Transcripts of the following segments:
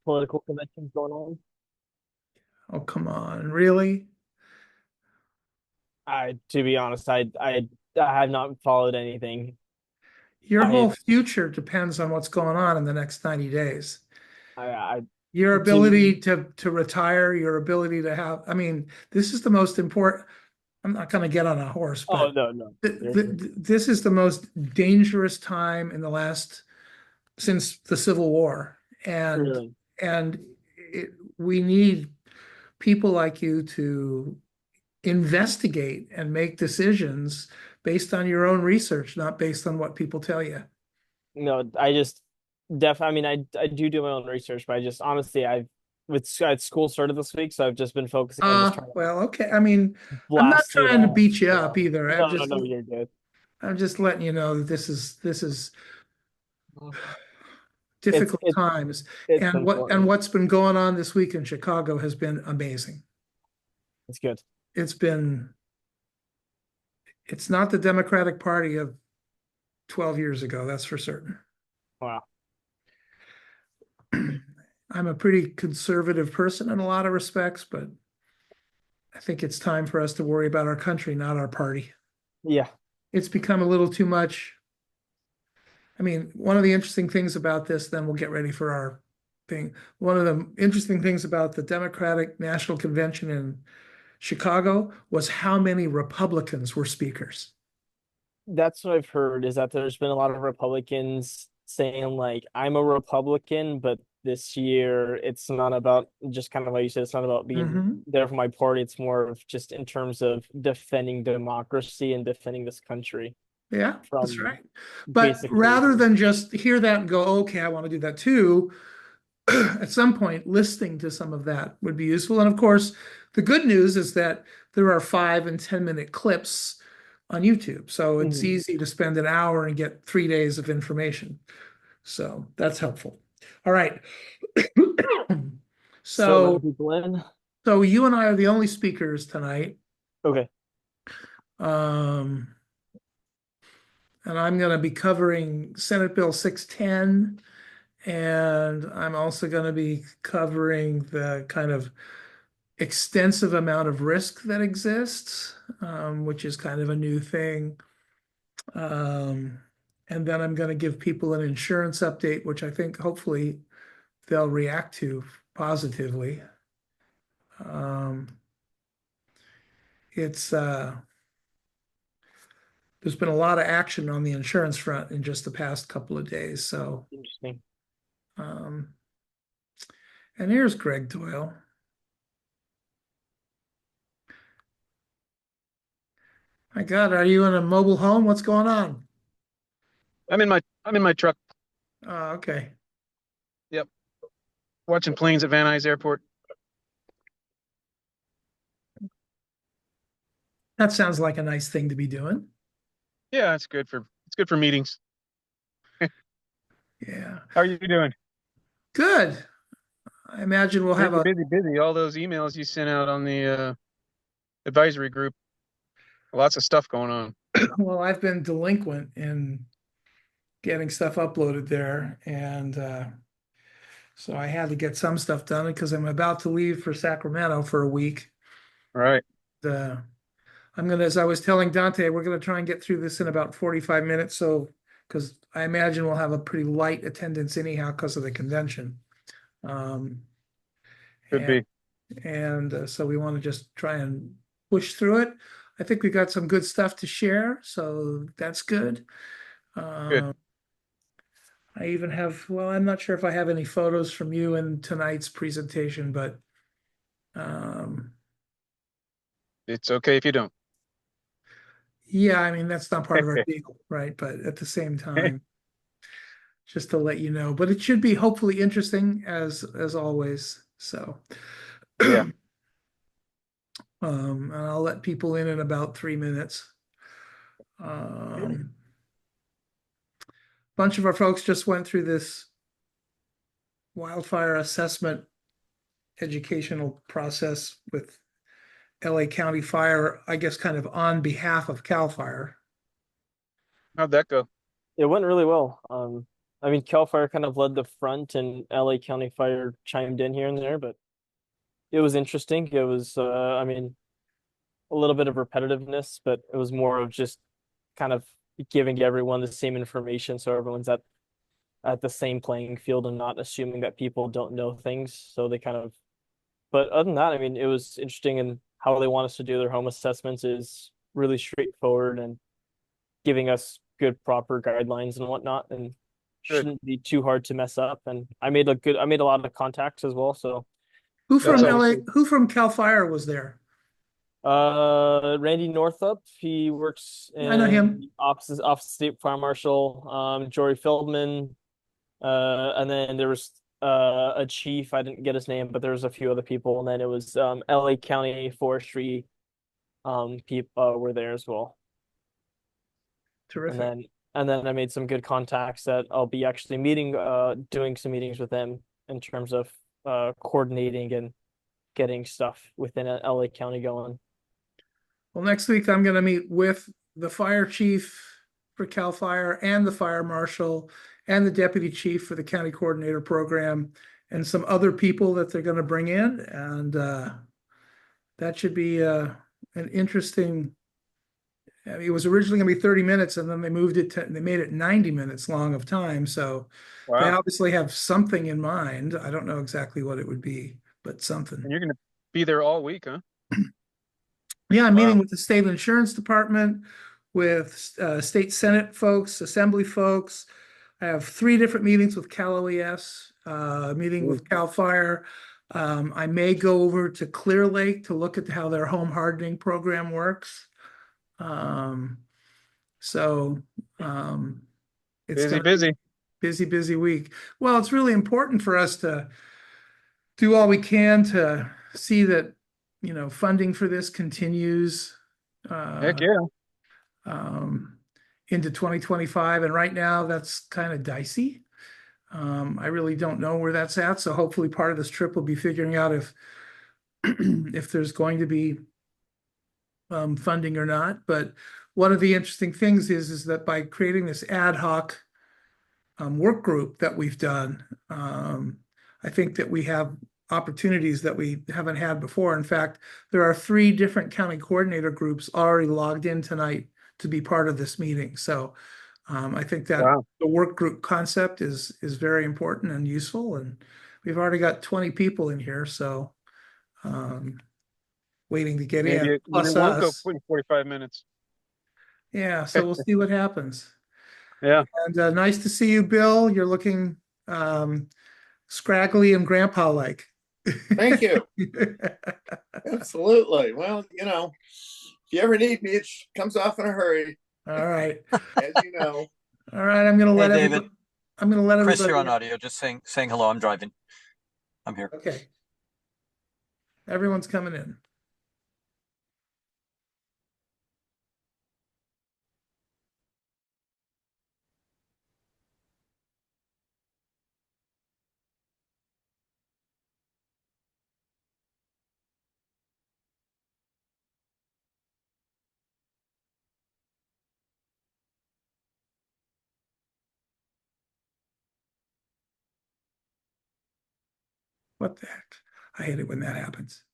political conventions going on. Oh, come on. Really? To be honest, I have not followed anything. Your I, whole future depends on what's going on in the next 90 days. I, Your to ability to retire, your ability to have, I mean, this is the most important. I'm not going to get on a horse, Oh but no, no, you're good. this is the most dangerous time in the last since the Civil War. And Really, and we need people like you to investigate and make decisions based on your own research, not based on what people tell you. no. I just I mean, I do my own research, but I just honestly, I had school started this week, so I've just been focusing on just trying to Well, okay. I mean, I'm not blast through trying to that. beat you up So either. no, no, no, you're good. I'm just letting you know that this is It's difficult it's times. it's And important. what's been going on this week in Chicago has been amazing. It's good. It's been it's not the Democratic Party of 12 years ago, that's for certain. Wow. I'm a pretty conservative person in a lot of respects, but I think it's time for us to worry about our country, not our party. Yeah. It's become a little too much. I mean, one of the interesting things about this, then we'll get ready for our thing. One of the interesting things about the Democratic National Convention in Chicago was how many Republicans were speakers. That's what I've heard is that there's been a lot of Republicans saying like I'm a Republican, but this year it's not about just kind of like you said, it's not about being Mhm. there for my party. It's more of just in terms of defending democracy and defending this country Yeah, that's from right. But basically. rather than just hear that and go, okay, I want to do that too, at some point, listening to some of that would be useful. And of course, the good news is that there are 5 and 10 minute clips on YouTube. So it's Mhm. easy to spend an hour and get 3 days of information. So that's helpful. All right. Start letting So, people in. so you and I are the only speakers tonight. Okay. Um, and I'm going to be covering Senate Bill 610. And I'm also going to be covering the kind of extensive amount of risk that exists, which is kind of a new thing. Um, and then I'm going to give people an insurance update, which I think hopefully they'll react to positively. Um, it's there's been a lot of action on the insurance front in just the past couple of days. So, Interesting. um, and here's Greg Doyle. My God, are you in a mobile home? What's going on? I'm in my truck. Oh, okay. Yep. Watching planes at Van Nuys Airport. That sounds like a nice thing to be doing. Yeah, it's good for meetings. Yeah. How are you doing? Good. I imagine we'll have Busy, a, busy, busy. All those emails you sent out on the advisory group. Lots of stuff going on. well, I've been delinquent in getting stuff uploaded there. And so I had to get some stuff done because I'm about to leave for Sacramento for a week. All right. Uh, as I was telling Dante, we're going to try and get through this in about 45 minutes. So, because I imagine we'll have a pretty light attendance anyhow because of the convention. Um, Could and be. so we want to just try and push through it. I think we got some good stuff to share, so that's good. Good. I even have, well, I'm not sure if I have any photos from you in tonight's presentation, but um, It's okay if you don't. yeah, I mean, that's not part of our deal, right? But at the same time, just to let you know, but it should be hopefully interesting as always. So, Yeah. and I'll let people in about 3 minutes. Um, bunch of our folks just went through this wildfire assessment educational process with LA County Fire, I guess kind of on behalf of CAL FIRE. How'd that go? It went really well. I mean, Cal Fire kind of led the front, and LA County Fire chimed in here and there, but it was interesting. It was, I mean, a little bit of repetitiveness, but it was more of just kind of giving everyone the same information, so everyone's at the same playing field and not assuming that people don't know things. So they kind of, but other than that, I mean, it was interesting, and how they want us to do their home assessments is really straightforward and giving us good, proper guidelines and whatnot, and Good. shouldn't be too hard to mess up. And I made a lot of contacts as well. So Who That's from uh, always LA, good. who from Cal Fire was there? Randy Northup, he works I know him. in office state fire marshal. Jory Feldman, and then there was a chief. I didn't get his name, but there was a few other people, and then it was LA County Forestry people were there as well. And Terrific. then I made some good contacts that I'll be actually meeting, doing some meetings with them in terms of coordinating and getting stuff within LA County going. Well, next week I'm going to meet with the fire chief for Cal Fire and the fire marshal and the deputy chief for the county coordinator program and some other people that they're going to bring in. And that should be an interesting. I mean, it was originally going to be 30 minutes, and then they made it 90 minutes long of time. So they Wow. obviously have something in mind. I don't know exactly what it would be, but something. And you're gonna be there all week, huh? Yeah, I'm meeting Wow. with the state insurance department, with state senate folks, assembly folks. I have 3 different meetings with Cal OES, meeting Ooh. with Cal Fire. I may go over to Clear Lake to look at how their home hardening program works. Um, so it's Busy, going to be busy. busy, busy week. Well, it's really important for us to do all we can to see that, funding for this continues Heck uh, yeah. um, into 2025. And right now, that's kind of dicey. I really don't know where that's at. So hopefully part of this trip will be figuring out if if there's going to be funding or not. But one of the interesting things is that by creating this ad hoc work group that we've done, I think that we have opportunities that we haven't had before. In fact, there are 3 different county coordinator groups already logged in tonight to be part of this meeting. So I think that Wow. the work group concept is very important and useful. And we've already got 20 people in here, so um, waiting to get in, Maybe plus it won't go us. 45 minutes. Yeah, so we'll see what happens. Yeah. And nice to see you, Bill. You're looking scraggly and grandpa-like. Thank you. Absolutely. Well, if you ever need me, it comes off in a hurry, All right. as you know. All right. I'm gonna Hey, let David. Chris here everybody on in. audio, just saying hello. I'm driving. I'm here. Okay. Everyone's coming in. What the heck? I hate it when that happens.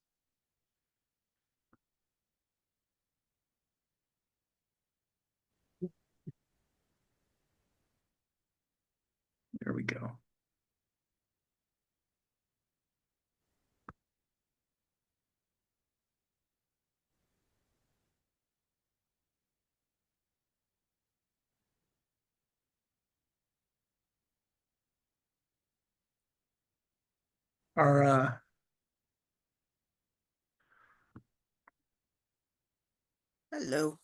There we go. Our Hello.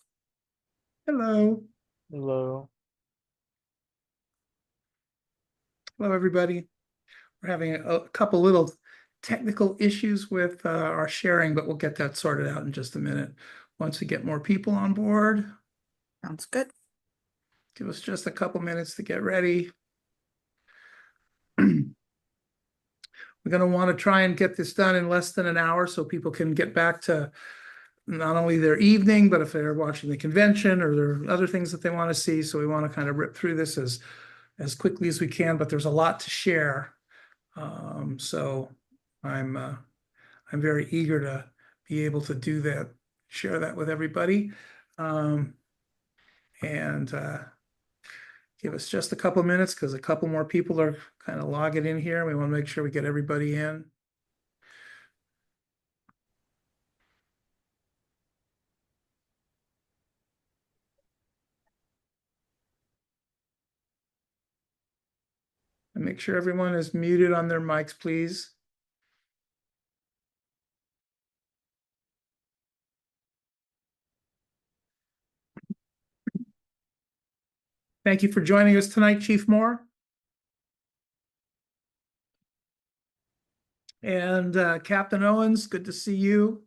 hello. Hello. Hello, everybody. We're having a couple little technical issues with our sharing, but we'll get that sorted out in just a minute. Once we get more people on board, Sounds good. give us just a couple minutes to get ready. We're going to want to try and get this done in less than an hour so people can get back to not only their evening, but if they're watching the convention or there are other things that they want to see. So we want to kind of rip through this as as quickly as we can, but there's a lot to share. So I'm very eager to be able to do that, share that with everybody. And give us just a couple minutes because a couple more people are kind of logging in here. We want to make sure we get everybody in. And make sure everyone is muted on their mics, please. Thank you for joining us tonight, Chief Moore. And Captain Owens, good to see you.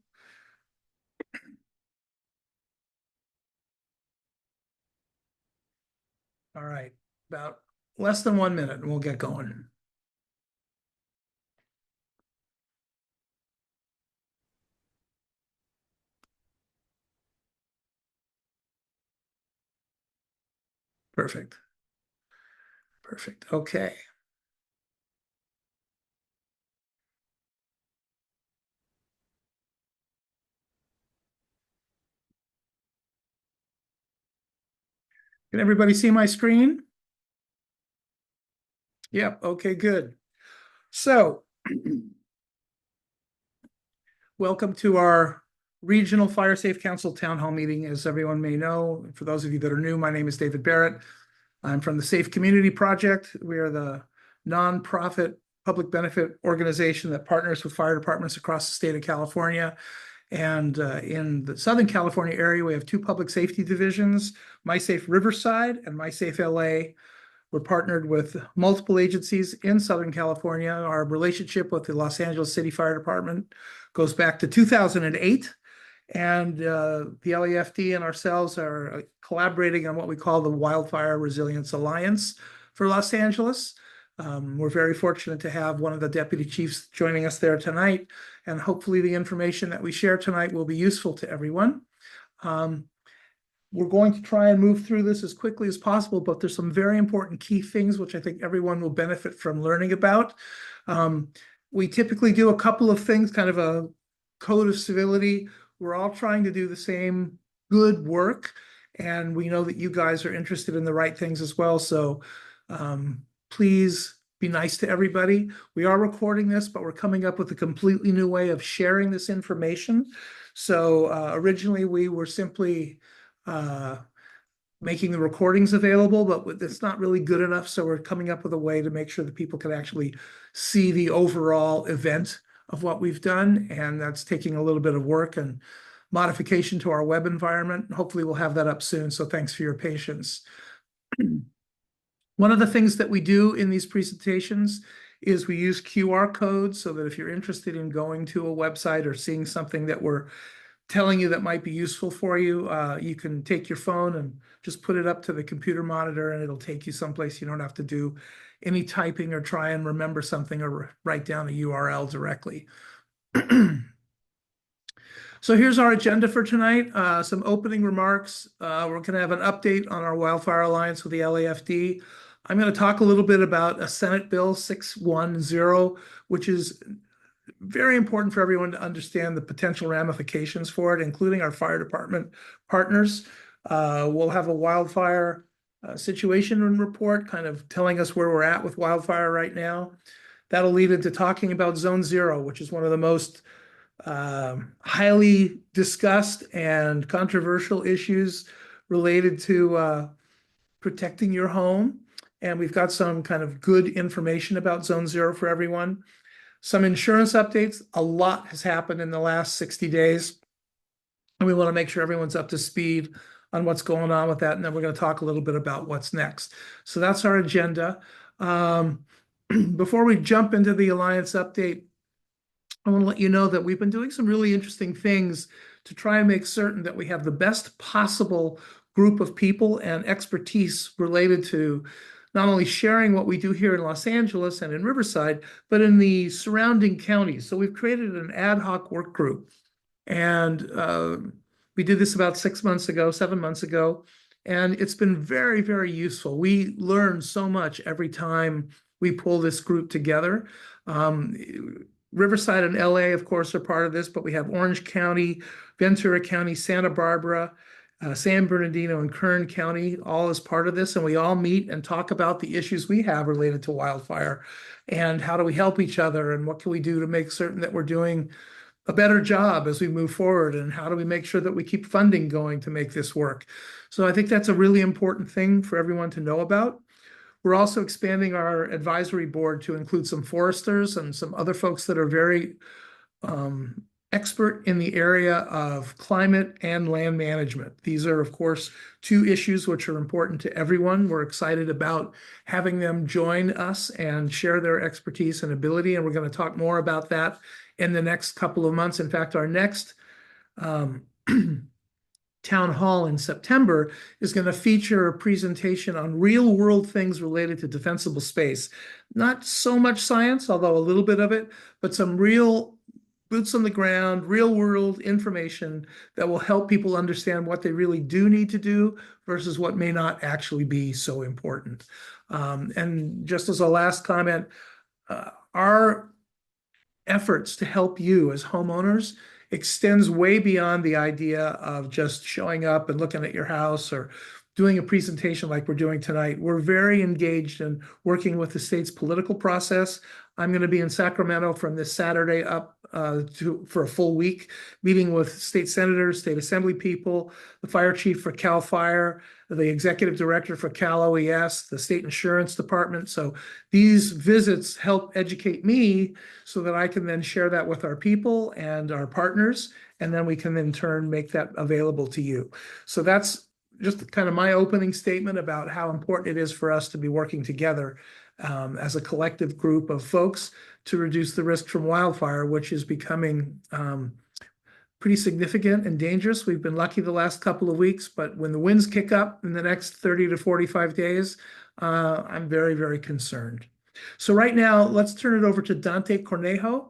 All right, about less than 1 minute and we'll get going. Perfect. Perfect. Okay. Can everybody see my screen? Yep. Okay, good. So, welcome to our Regional Fire Safe Council Town Hall meeting. As everyone may know, for those of you that are new, my name is David Barrett. I'm from the Safe Community Project. We are the nonprofit public benefit organization that partners with fire departments across the state of California. And in the Southern California area, we have two public safety divisions, MySafe Riverside and MySafe LA. We're partnered with multiple agencies in Southern California. Our relationship with the Los Angeles City Fire Department goes back to 2008. And the LAFD and ourselves are collaborating on what we call the Wildfire Resilience Alliance for Los Angeles. We're very fortunate to have one of the deputy chiefs joining us there tonight, and hopefully the information that we share tonight will be useful to everyone. We're going to try and move through this as quickly as possible, but there's some very important key things which I think everyone will benefit from learning about. We typically do a couple of things, kind of a code of civility. We're all trying to do the same good work, and we know that you guys are interested in the right things as well. So please be nice to everybody. We are recording this, but we're coming up with a completely new way of sharing this information. So originally we were simply making the recordings available, but it's not really good enough. So we're coming up with a way to make sure that people can actually see the overall event of what we've done. And that's taking a little bit of work and modification to our web environment. Hopefully we'll have that up soon. So thanks for your patience. One of the things that we do in these presentations is we use QR codes so that if you're interested in going to a website or seeing something that we're telling you that might be useful for you, you can take your phone and just put it up to the computer monitor and it'll take you someplace. You don't have to do any typing or try and remember something or write down a URL directly. So here's our agenda for tonight. Some opening remarks. We're going to have an update on our Wildfire Alliance with the LAFD. I'm going to talk a little bit about a Senate Bill 610, which is very important for everyone to understand the potential ramifications for it, including our fire department partners. We'll have a wildfire situation report kind of telling us where we're at with wildfire right now. That'll lead into talking about Zone Zero, which is one of the most highly discussed and controversial issues related to protecting your home. And we've got some kind of good information about Zone Zero for everyone. Some insurance updates. A lot has happened in the last 60 days. And we want to make sure everyone's up to speed on what's going on with that. And then we're going to talk a little bit about what's next. So that's our agenda. Before we jump into the Alliance update, I want to let you know that we've been doing some really interesting things to try and make certain that we have the best possible group of people and expertise related to not only sharing what we do here in Los Angeles and in Riverside, but in the surrounding counties. So we've created an ad hoc work group. And we did this about 7 months ago. And it's been very, very useful. We learn so much every time we pull this group together. Riverside and LA, of course, are part of this, but we have Orange County, Ventura County, Santa Barbara, San Bernardino, and Kern County, all as part of this. And we all meet and talk about the issues we have related to wildfire and how do we help each other and what can we do to make certain that we're doing a better job as we move forward, and how do we make sure that we keep funding going to make this work. So I think that's a really important thing for everyone to know about. We're also expanding our advisory board to include some foresters and some other folks that are very expert in the area of climate and land management. These are, of course, two issues which are important to everyone. We're excited about having them join us and share their expertise and ability, and we're going to talk more about that in the next couple of months. In fact, our next town hall in September is going to feature a presentation on real world things related to defensible space. Not so much science, although a little bit of it, but some real boots on the ground, real world information that will help people understand what they really do need to do versus what may not actually be so important. And just as a last comment, our efforts to help you as homeowners extends way beyond the idea of just showing up and looking at your house or doing a presentation like we're doing tonight. We're very engaged in working with the state's political process. I'm going to be in Sacramento from this Saturday up for a full week, meeting with state senators, state assembly people, the fire chief for CAL FIRE, the executive director for Cal OES, the state insurance department. So these visits help educate me so that I can then share that with our people and our partners, and then we can in turn make that available to you. So that's just kind of my opening statement about how important it is for us to be working together as a collective group of folks to reduce the risk from wildfire, which is becoming pretty significant and dangerous. We've been lucky the last couple of weeks, but when the winds kick up in the next 30 to 45 days, I'm very, very concerned. So right now, let's turn it over to Dante Cornejo.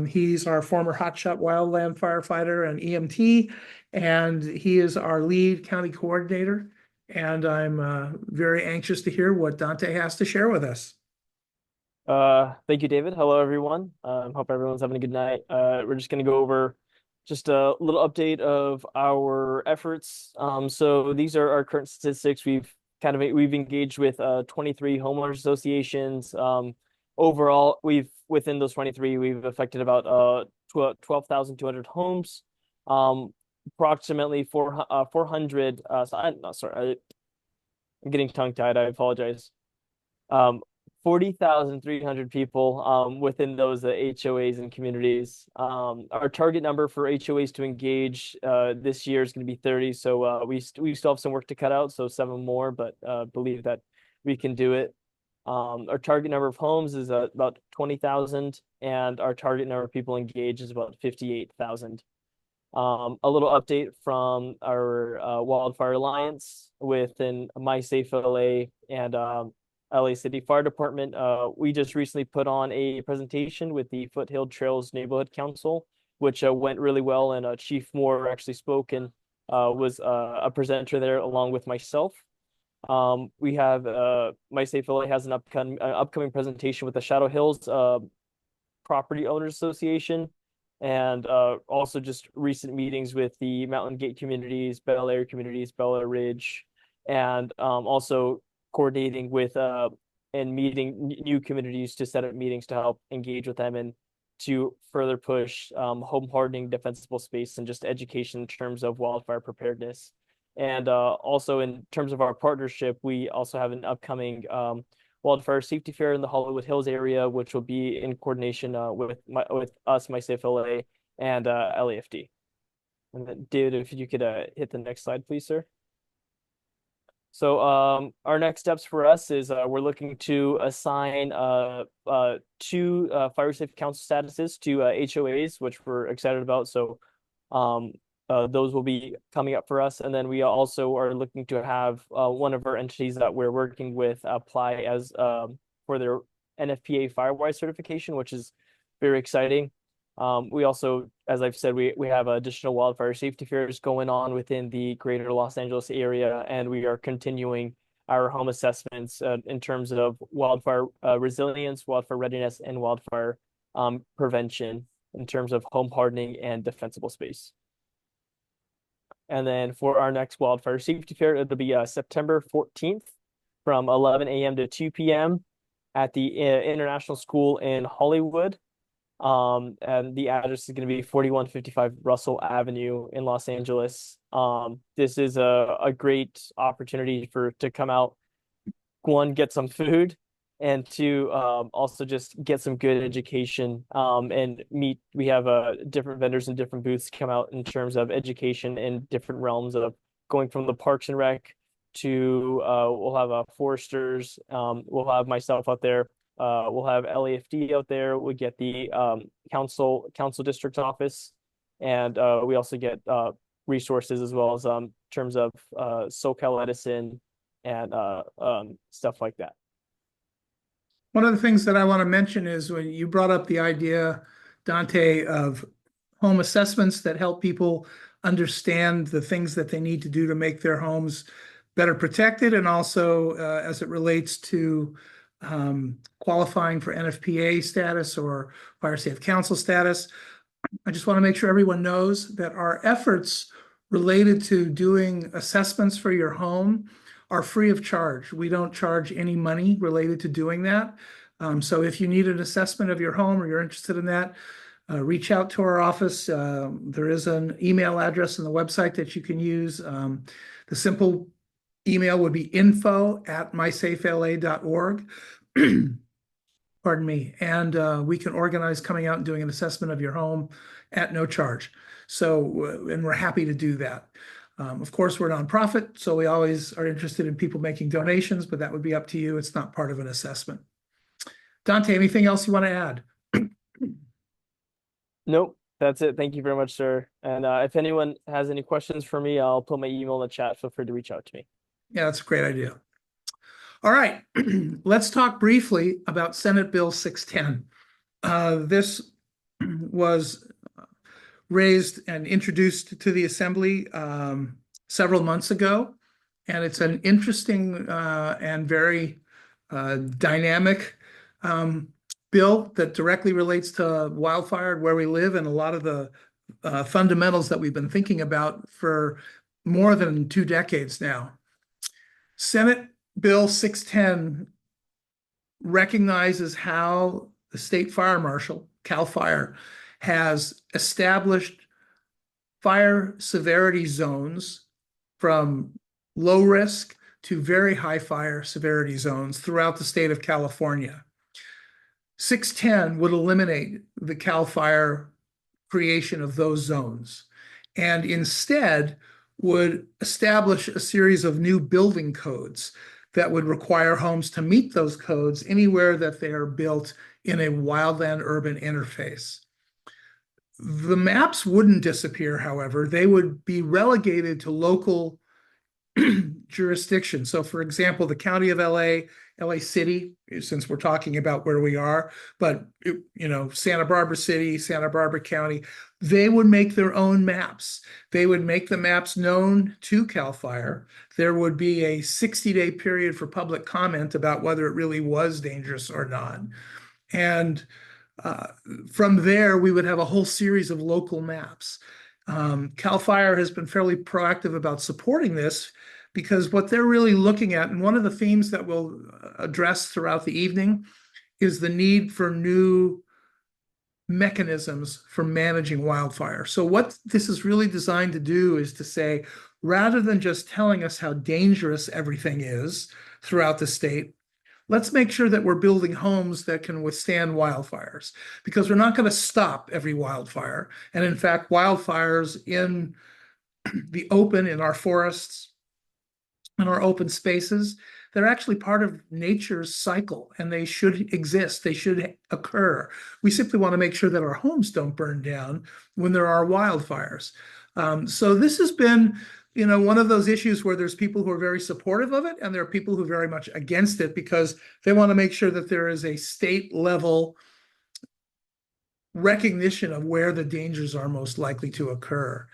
He's our former hotshot wildland firefighter and EMT, and he is our lead county coordinator. And I'm very anxious to hear what Dante has to share with us. Thank you, David. Hello, everyone. Hope everyone's having a good night. We're just going to go over just a little update of our efforts. So these are our current statistics. We've engaged with 23 homeowners associations. Overall, within those 23, we've affected about 12,200 homes. Approximately 400. I'm getting tongue-tied. I apologize. 40,300 people within those HOAs and communities. Our target number for HOAs to engage this year is going to be 30. So we still have some work to cut out, so 7 more, but believe that we can do it. Our target number of homes is about 20,000, and our target number of people engaged is about 58,000. A little update from our Wildfire Alliance within MySafe LA and LA City Fire Department. We just recently put on a presentation with the Foothill Trails Neighborhood Council, which went really well, and Chief Moore actually spoke and was a presenter there along with myself. We have MySafe LA has an upcoming presentation with the Shadow Hills Property Owners Association, and also just recent meetings with the Mountain Gate communities, Bel Air communities, Bel Air Ridge, and also coordinating with and meeting new communities to set up meetings to help engage with them and to further push home hardening, defensible space, and just education in terms of wildfire preparedness. And also in terms of our partnership, we also have an upcoming wildfire safety fair in the Hollywood Hills area, which will be in coordination with us, MySafe LA, and LAFD. And then, David, if you could hit the next slide, please, sir. So our next steps for us is we're looking to assign 2 fire safe council statuses to HOAs, which we're excited about. So those will be coming up for us. And then we also are looking to have one of our entities that we're working with apply as for their NFPA Firewise certification, which is very exciting. We also, as I've said, we have additional wildfire safety fairs going on within the greater Los Angeles area, and we are continuing our home assessments in terms of wildfire resilience, wildfire readiness, and wildfire prevention in terms of home hardening and defensible space. And then for our next wildfire safety fair, it'll be September 14th from 11 a.m. to 2 p.m. at the International School in Hollywood. And the address is going to be 4155 Russell Avenue in Los Angeles. This is a great opportunity to come out, one, get some food, and two, also just get some good education and meet. We have different vendors and different booths come out in terms of education in different realms of going from the Parks and Rec to we'll have foresters. We'll have myself out there. We'll have LAFD out there. We get the council district office, and we also get resources as well as terms of SoCal Edison and stuff like that. One of the things that I want to mention is when you brought up the idea, Dante, of home assessments that help people understand the things that they need to do to make their homes better protected, and also as it relates to qualifying for NFPA status or Fire Safe Council status. I just want to make sure everyone knows that our efforts related to doing assessments for your home are free of charge. We don't charge any money related to doing that. So if you need an assessment of your home or you're interested in that, reach out to our office. There is an email address on the website that you can use. The simple email would be info@mysafela.org. Pardon me. And we can organize coming out and doing an assessment of your home at no charge. So, and we're happy to do that. Of course, we're a nonprofit, so we always are interested in people making donations, but that would be up to you. It's not part of an assessment. Dante, anything else you want to add? Nope, that's it. Thank you very much, sir. And if anyone has any questions for me, I'll put my email in the chat. Feel free to reach out to me. Yeah, that's a great idea. All right, let's talk briefly about Senate Bill 610. This was raised and introduced to the Assembly several months ago, and it's an interesting and very dynamic bill that directly relates to wildfire and where we live, and a lot of the fundamentals that we've been thinking about for more than 2 decades now. Senate Bill 610 recognizes how the state fire marshal, CAL FIRE, has established fire severity zones from low risk to very high fire severity zones throughout the state of California. 610 would eliminate the CAL FIRE creation of those zones and instead would establish a series of new building codes that would require homes to meet those codes anywhere that they are built in a wildland urban interface. The maps wouldn't disappear, however. They would be relegated to local jurisdiction. So, for example, the County of LA City, since we're talking about where we are, but, Santa Barbara City, Santa Barbara County, they would make their own maps. They would make the maps known to CAL FIRE. There would be a 60-day period for public comment about whether it really was dangerous or not. And from there, we would have a whole series of local maps. CAL FIRE has been fairly proactive about supporting this because what they're really looking at, and one of the themes that we'll address throughout the evening, is the need for new mechanisms for managing wildfire. So what this is really designed to do is to say, rather than just telling us how dangerous everything is throughout the state, let's make sure that we're building homes that can withstand wildfires, because we're not going to stop every wildfire. And in fact, wildfires in the open, in our forests, in our open spaces, they're actually part of nature's cycle, and they should exist. They should occur. We simply want to make sure that our homes don't burn down when there are wildfires. So this has been one of those issues where there's people who are very supportive of it, and there are people who are very much against it because they want to make sure that there is a state level recognition of where the dangers are most likely to occur.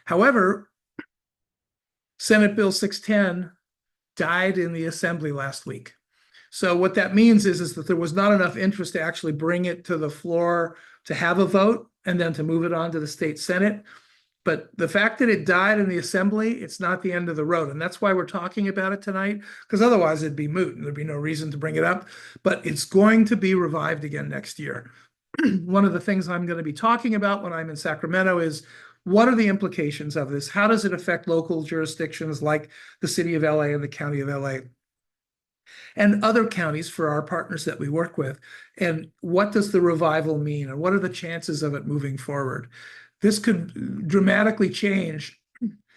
However, Senate Bill 610 died in the Assembly last week. So what that means is that there was not enough interest to actually bring it to the floor to have a vote and then to move it on to the state Senate. But the fact that it died in the Assembly, it's not the end of the road. And that's why we're talking about it tonight, because otherwise it'd be moot and there'd be no reason to bring it up. But it's going to be revived again next year. One of the things I'm going to be talking about when I'm in Sacramento is, what are the implications of this? How does it affect local jurisdictions like the city of LA and the county of LA? And other counties for our partners that we work with. And what does the revival mean? And what are the chances of it moving forward? This could dramatically change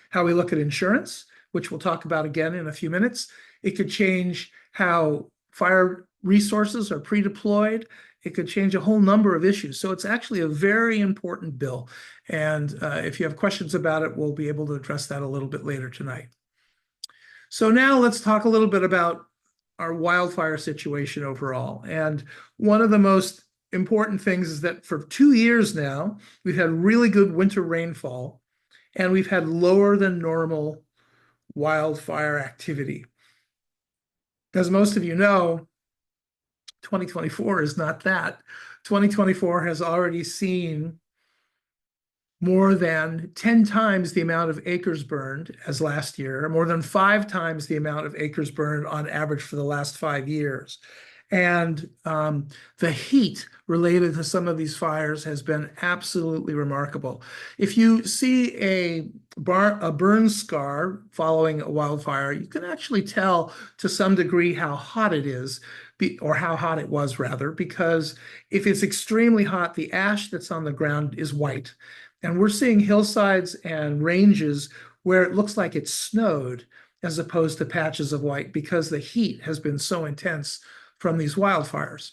how we look at insurance, which we'll talk about again in a few minutes. It could change how fire resources are pre-deployed. It could change a whole number of issues. So it's actually a very important bill. And if you have questions about it, we'll be able to address that a little bit later tonight. So now let's talk a little bit about our wildfire situation overall. And one of the most important things is that for 2 years now, we've had really good winter rainfall, and we've had lower than normal wildfire activity. As most of you know, 2024 is not that. 2024 has already seen more than 10 times the amount of acres burned as last year, more than 5 times the amount of acres burned on average for the last 5 years. And the heat related to some of these fires has been absolutely remarkable. If you see a burn scar following a wildfire, you can actually tell to some degree how hot it is, or how hot it was rather, because if it's extremely hot, the ash that's on the ground is white. And we're seeing hillsides and ranges where it looks like it snowed as opposed to patches of white, because the heat has been so intense from these wildfires.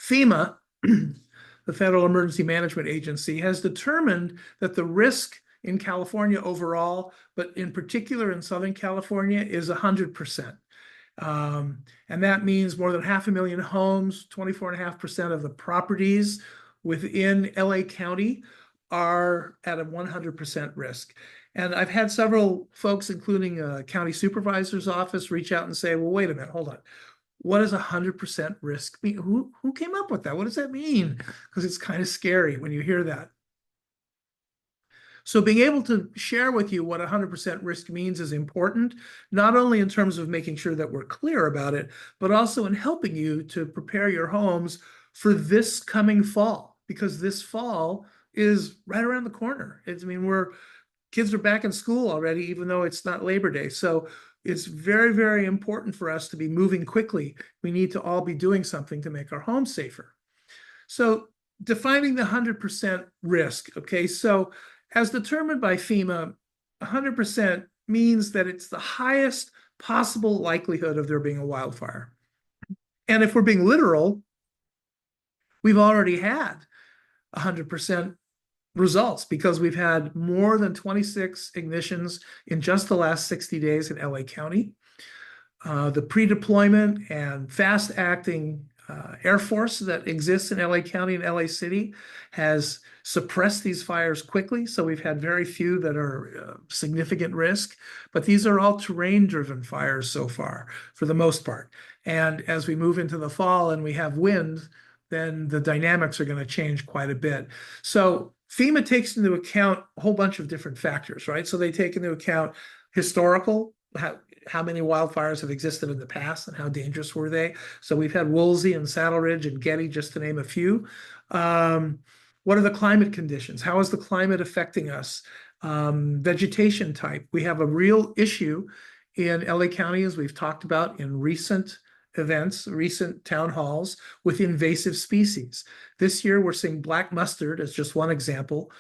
FEMA, the Federal Emergency Management Agency, has determined that the risk in California overall, but in particular in Southern California, is 100%. And that means more than 500,000 homes, 24.5% of the properties within LA County are at a 100% risk. And I've had several folks, including a county supervisor's office, reach out and say, well, wait a minute, hold on. What does 100% risk mean? Who came up with that? What does that mean? Because it's kind of scary when you hear that. So being able to share with you what 100% risk means is important, not only in terms of making sure that we're clear about it, but also in helping you to prepare your homes for this coming fall, because this fall is right around the corner. Kids are back in school already, even though it's not Labor Day. So it's very, very important for us to be moving quickly. We need to all be doing something to make our homes safer. So defining the 100% risk, okay? So as determined by FEMA, 100% means that it's the highest possible likelihood of there being a wildfire. And if we're being literal, we've already had 100% results, because we've had more than 26 ignitions in just the last 60 days in LA County. The pre-deployment and fast-acting Air Force that exists in LA County and LA City has suppressed these fires quickly. So we've had very few that are significant risk, but these are all terrain-driven fires so far, for the most part. And as we move into the fall and we have wind, then the dynamics are going to change quite a bit. So FEMA takes into account a whole bunch of different factors, right? So they take into account historical, how many wildfires have existed in the past and how dangerous were they. So we've had Woolsey and Saddle Ridge and Getty, just to name a few. What are the climate conditions? How is the climate affecting us? Vegetation type. We have a real issue in LA County, as we've talked about in recent events, recent town halls, with invasive species. This year, we're seeing black mustard as just one example,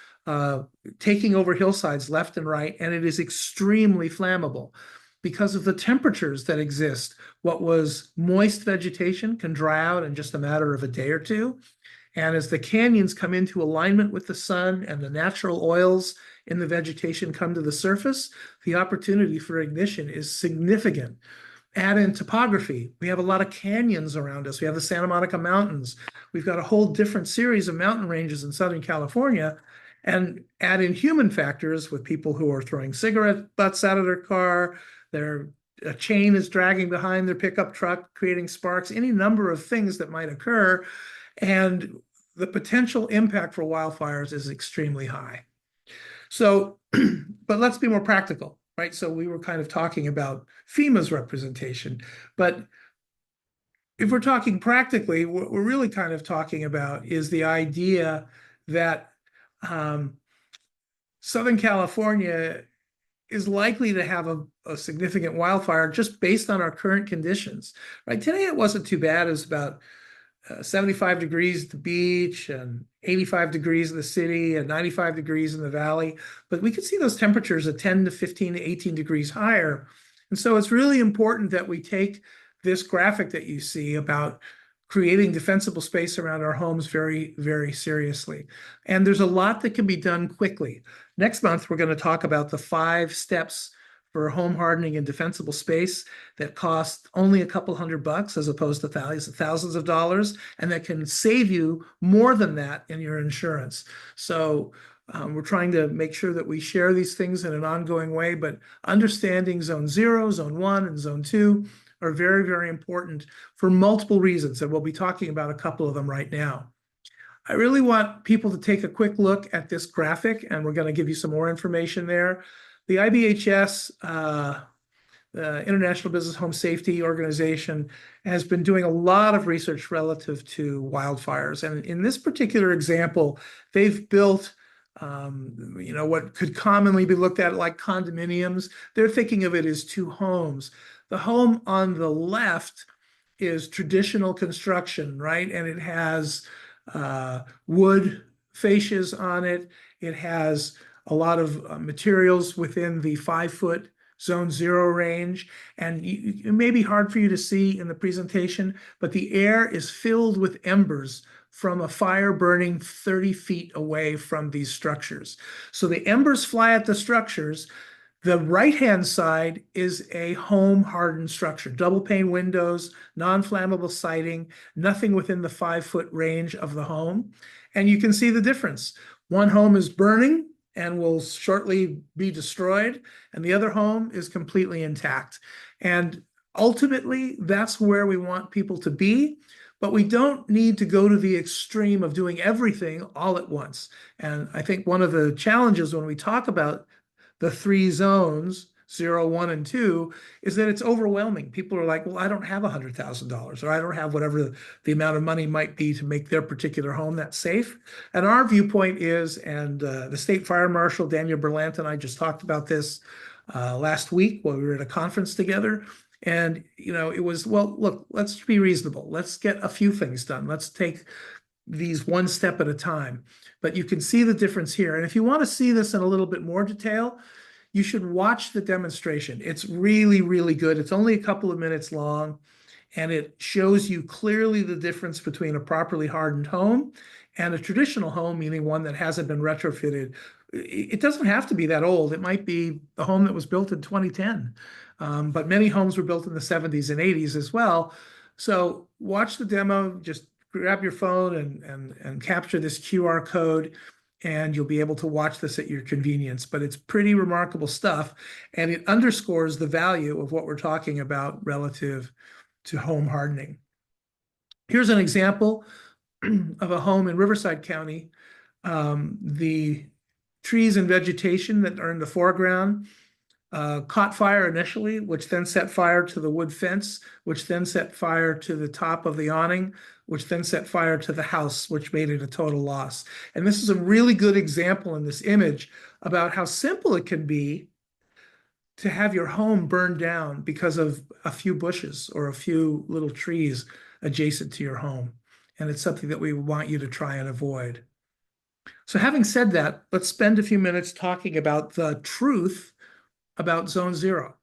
taking over hillsides left and right, and it is extremely flammable. Because of the temperatures that exist, what was moist vegetation can dry out in just a matter of a day or two. And as the canyons come into alignment with the sun and the natural oils in the vegetation come to the surface, the opportunity for ignition is significant. add in topography. We have a lot of canyons around us. We have the Santa Monica Mountains. We've got a whole different series of mountain ranges in Southern California, and add in human factors with people who are throwing cigarette butts out of their car. A chain is dragging behind their pickup truck, creating sparks, any number of things that might occur. And the potential impact for wildfires is extremely high. So, but let's be more practical, right? So we were kind of talking about FEMA's representation, but if we're talking practically, what we're really kind of talking about is the idea that Southern California is likely to have a significant wildfire just based on our current conditions, right? Today it wasn't too bad. It was about 75 degrees at the beach and 85 degrees in the city and 95 degrees in the valley. But we could see those temperatures at 10 to 15 to 18 degrees higher. And so it's really important that we take this graphic that you see about creating defensible space around our homes very, very seriously. And there's a lot that can be done quickly. Next month, we're going to talk about the 5 steps for home hardening and defensible space that cost only a couple $100 as opposed to thousands of dollars, and that can save you more than that in your insurance. So we're trying to make sure that we share these things in an ongoing way, but understanding zone 0, zone 1, and zone 2 are very, very important for multiple reasons, and we'll be talking about a couple of them right now. I really want people to take a quick look at this graphic, and we're going to give you some more information there. The IBHS, the International Business Home Safety Organization, has been doing a lot of research relative to wildfires. And in this particular example, they've built what could commonly be looked at like condominiums. They're thinking of it as 2 homes. The home on the left is traditional construction, right? And it has wood fascias on it. It has a lot of materials within the 5-foot zone 0 range. And it may be hard for you to see in the presentation, but the air is filled with embers from a fire burning 30 feet away from these structures. So the embers fly at the structures. The right-hand side is a home hardened structure, double pane windows, non-flammable siding, nothing within the 5-foot range of the home. And you can see the difference. One home is burning and will shortly be destroyed, and the other home is completely intact. And ultimately, that's where we want people to be, but we don't need to go to the extreme of doing everything all at once. And I think one of the challenges when we talk about the 3 zones, 0, 1, and 2, is that it's overwhelming. People are like, well, I don't have $100,000, or I don't have whatever the amount of money might be to make their particular home that safe. And our viewpoint is, and the state fire marshal, Daniel Berlant, and I just talked about this last week while we were at a conference together. And, it was, well, look, let's be reasonable. Let's get a few things done. Let's take these one step at a time. But you can see the difference here. And if you want to see this in a little bit more detail, you should watch the demonstration. It's really, really good. It's only a couple of minutes long, and it shows you clearly the difference between a properly hardened home and a traditional home, meaning one that hasn't been retrofitted. It doesn't have to be that old. It might be a home that was built in 2010, but many homes were built in the 70s and 80s as well. So watch the demo, just grab your phone and capture this QR code, and you'll be able to watch this at your convenience. But it's pretty remarkable stuff, and it underscores the value of what we're talking about relative to home hardening. Here's an example of a home in Riverside County. The trees and vegetation that are in the foreground caught fire initially, which then set fire to the wood fence, which then set fire to the top of the awning, which then set fire to the house, which made it a total loss. And this is a really good example in this image about how simple it can be to have your home burned down because of a few bushes or a few little trees adjacent to your home. And it's something that we want you to try and avoid. So having said that, let's spend a few minutes talking about the truth about Zone 0.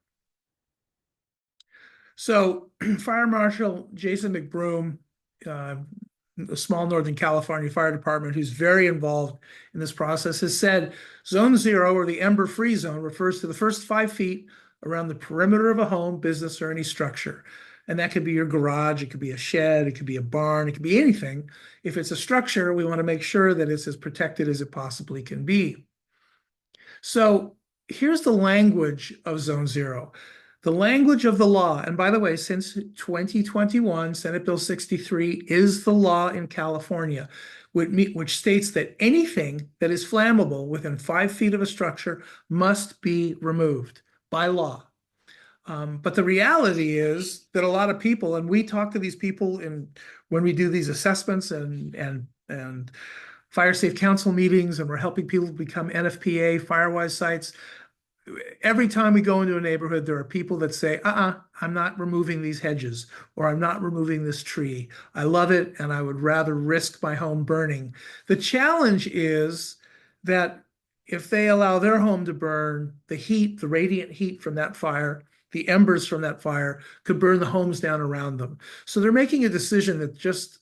So Fire Marshal Jason McBroom, the small Northern California Fire Department, who's very involved in this process, has said Zone 0, or the ember-free zone, refers to the first 5 feet around the perimeter of a home, business, or any structure. And that could be your garage, it could be a shed, it could be a barn, it could be anything. If it's a structure, we want to make sure that it's as protected as it possibly can be. So here's the language of Zone Zero. The language of the law, and by the way, since 2021, Senate Bill 63 is the law in California, which states that anything that is flammable within 5 feet of a structure must be removed by law. But the reality is that a lot of people, and we talk to these people when we do these assessments and fire safe council meetings, and we're helping people become NFPA Firewise sites. Every time we go into a neighborhood, there are people that say, I'm not removing these hedges, or I'm not removing this tree. I love it, and I would rather risk my home burning. The challenge is that if they allow their home to burn, the heat, the radiant heat from that fire, the embers from that fire could burn the homes down around them. So they're making a decision that just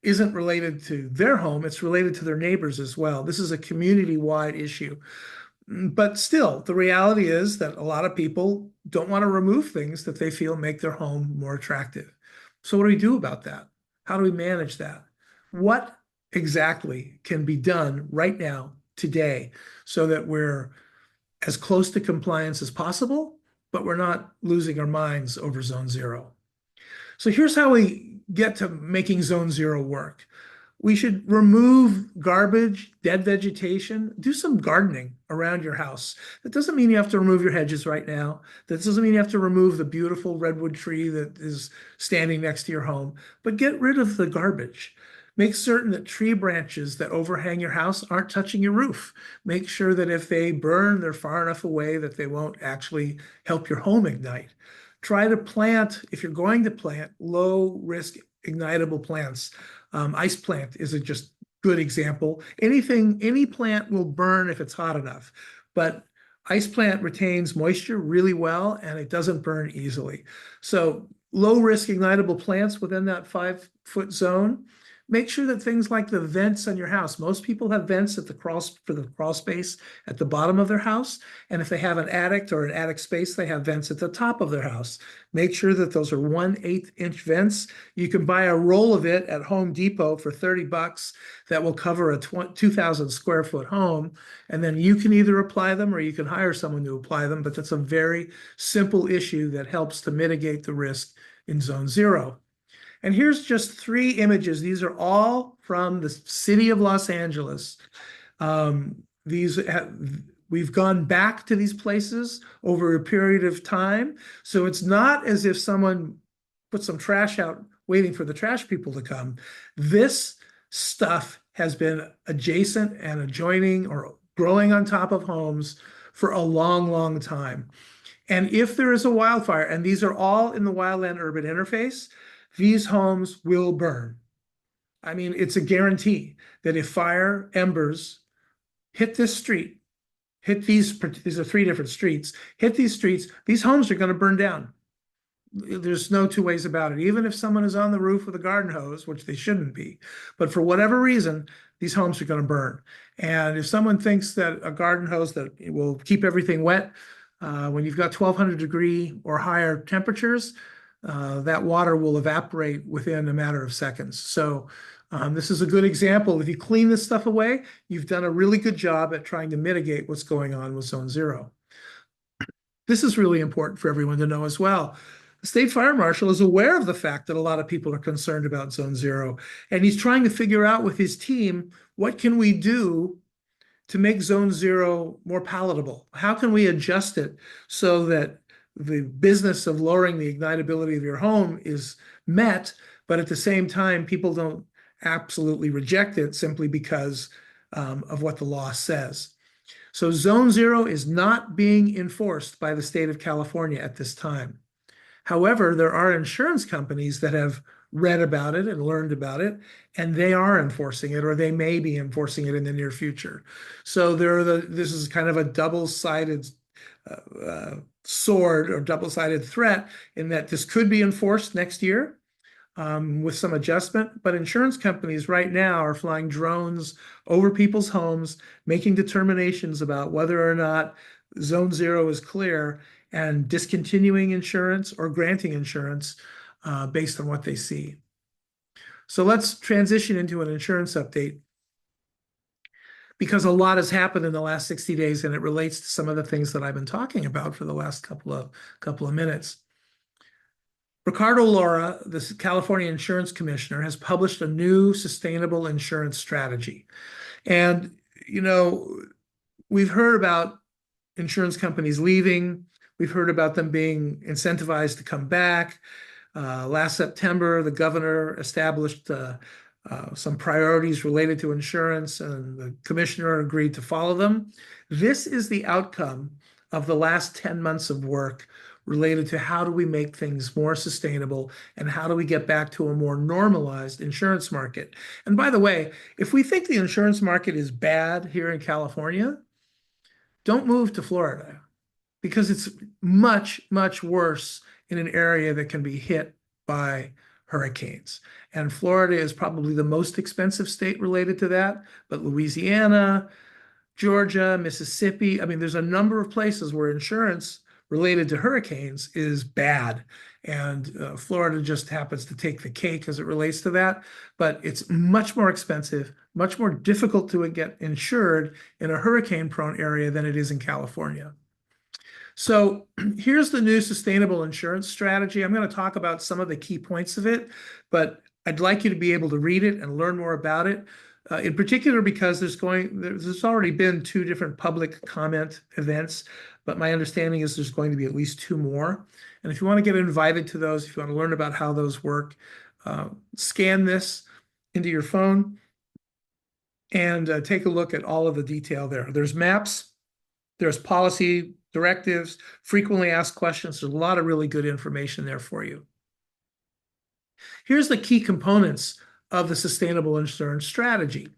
isn't related to their home, it's related to their neighbors as well. This is a community-wide issue. But still, the reality is that a lot of people don't want to remove things that they feel make their home more attractive. So what do we do about that? How do we manage that? What exactly can be done right now, today, so that we're as close to compliance as possible, but we're not losing our minds over Zone Zero? So here's how we get to making Zone Zero work. We should remove garbage, dead vegetation, do some gardening around your house. That doesn't mean you have to remove your hedges right now. That doesn't mean you have to remove the beautiful redwood tree that is standing next to your home, but get rid of the garbage. Make certain that tree branches that overhang your house aren't touching your roof. Make sure that if they burn, they're far enough away that they won't actually help your home ignite. Try to plant, if you're going to plant, low-risk ignitable plants. Ice plant is a just good example. Any plant will burn if it's hot enough, but ice plant retains moisture really well and it doesn't burn easily. So low-risk ignitable plants within that 5-foot zone. Make sure that things like the vents on your house, most people have vents for the crawl space at the bottom of their house. And if they have an attic or an attic space, they have vents at the top of their house. Make sure that those are 1/8 inch vents. You can buy a roll of it at Home Depot for $30 that will cover a 2,000 square foot home. And then you can either apply them or you can hire someone to apply them. But that's a very simple issue that helps to mitigate the risk in Zone Zero. And here's just 3 images. These are all from the city of Los Angeles. We've gone back to these places over a period of time. So it's not as if someone put some trash out waiting for the trash people to come. This stuff has been adjacent and adjoining or growing on top of homes for a long, long time. And if there is a wildfire, and these are all in the wildland-urban interface, these homes will burn. I mean, it's a guarantee that if fire embers hit this street, these are 3 different streets, hit these streets, these homes are going to burn down. There's no 2 ways about it. Even if someone is on the roof with a garden hose, which they shouldn't be, but for whatever reason, these homes are going to burn. And if someone thinks that a garden hose that will keep everything wet, when you've got 1200 degree or higher temperatures, that water will evaporate within a matter of seconds. So this is a good example. If you clean this stuff away, you've done a really good job at trying to mitigate what's going on with Zone Zero. This is really important for everyone to know as well. The state fire marshal is aware of the fact that a lot of people are concerned about Zone Zero, and he's trying to figure out with his team, what can we do to make Zone Zero more palatable? How can we adjust it so that the business of lowering the ignitability of your home is met, but at the same time, people don't absolutely reject it simply because of what the law says. So Zone Zero is not being enforced by the state of California at this time. However, there are insurance companies that have read about it and learned about it, and they are enforcing it, or they may be enforcing it in the near future. So this is kind of a double-sided sword or double-sided threat in that this could be enforced next year with some adjustment, but insurance companies right now are flying drones over people's homes, making determinations about whether or not zone 0 is clear, and discontinuing insurance or granting insurance based on what they see. So let's transition into an insurance update, because a lot has happened in the last 60 days, and it relates to some of the things that I've been talking about for the last couple of minutes. Ricardo Laura, the California Insurance Commissioner, has published a new sustainable insurance strategy. And, you know, we've heard about insurance companies leaving. We've heard about them being incentivized to come back. Last September, the governor established some priorities related to insurance, and the commissioner agreed to follow them. This is the outcome of the last 10 months of work related to how do we make things more sustainable and how do we get back to a more normalized insurance market. And by the way, if we think the insurance market is bad here in California, don't move to Florida, because it's much, much worse in an area that can be hit by hurricanes. And Florida is probably the most expensive state related to that, but Louisiana, Georgia, Mississippi, I mean, there's a number of places where insurance related to hurricanes is bad. And Florida just happens to take the cake as it relates to that. But it's much more expensive, much more difficult to get insured in a hurricane-prone area than it is in California. So here's the new sustainable insurance strategy. I'm going to talk about some of the key points of it, but I'd like you to be able to read it and learn more about it. In particular, because there's already been 2 different public comment events, but my understanding is there's going to be at least 2 more. And if you want to get invited to those, if you want to learn about how those work, scan this into your phone and take a look at all of the detail there. There's maps, there's policy directives, frequently asked questions. There's a lot of really good information there for you. Here's the key components of the sustainable insurance strategy.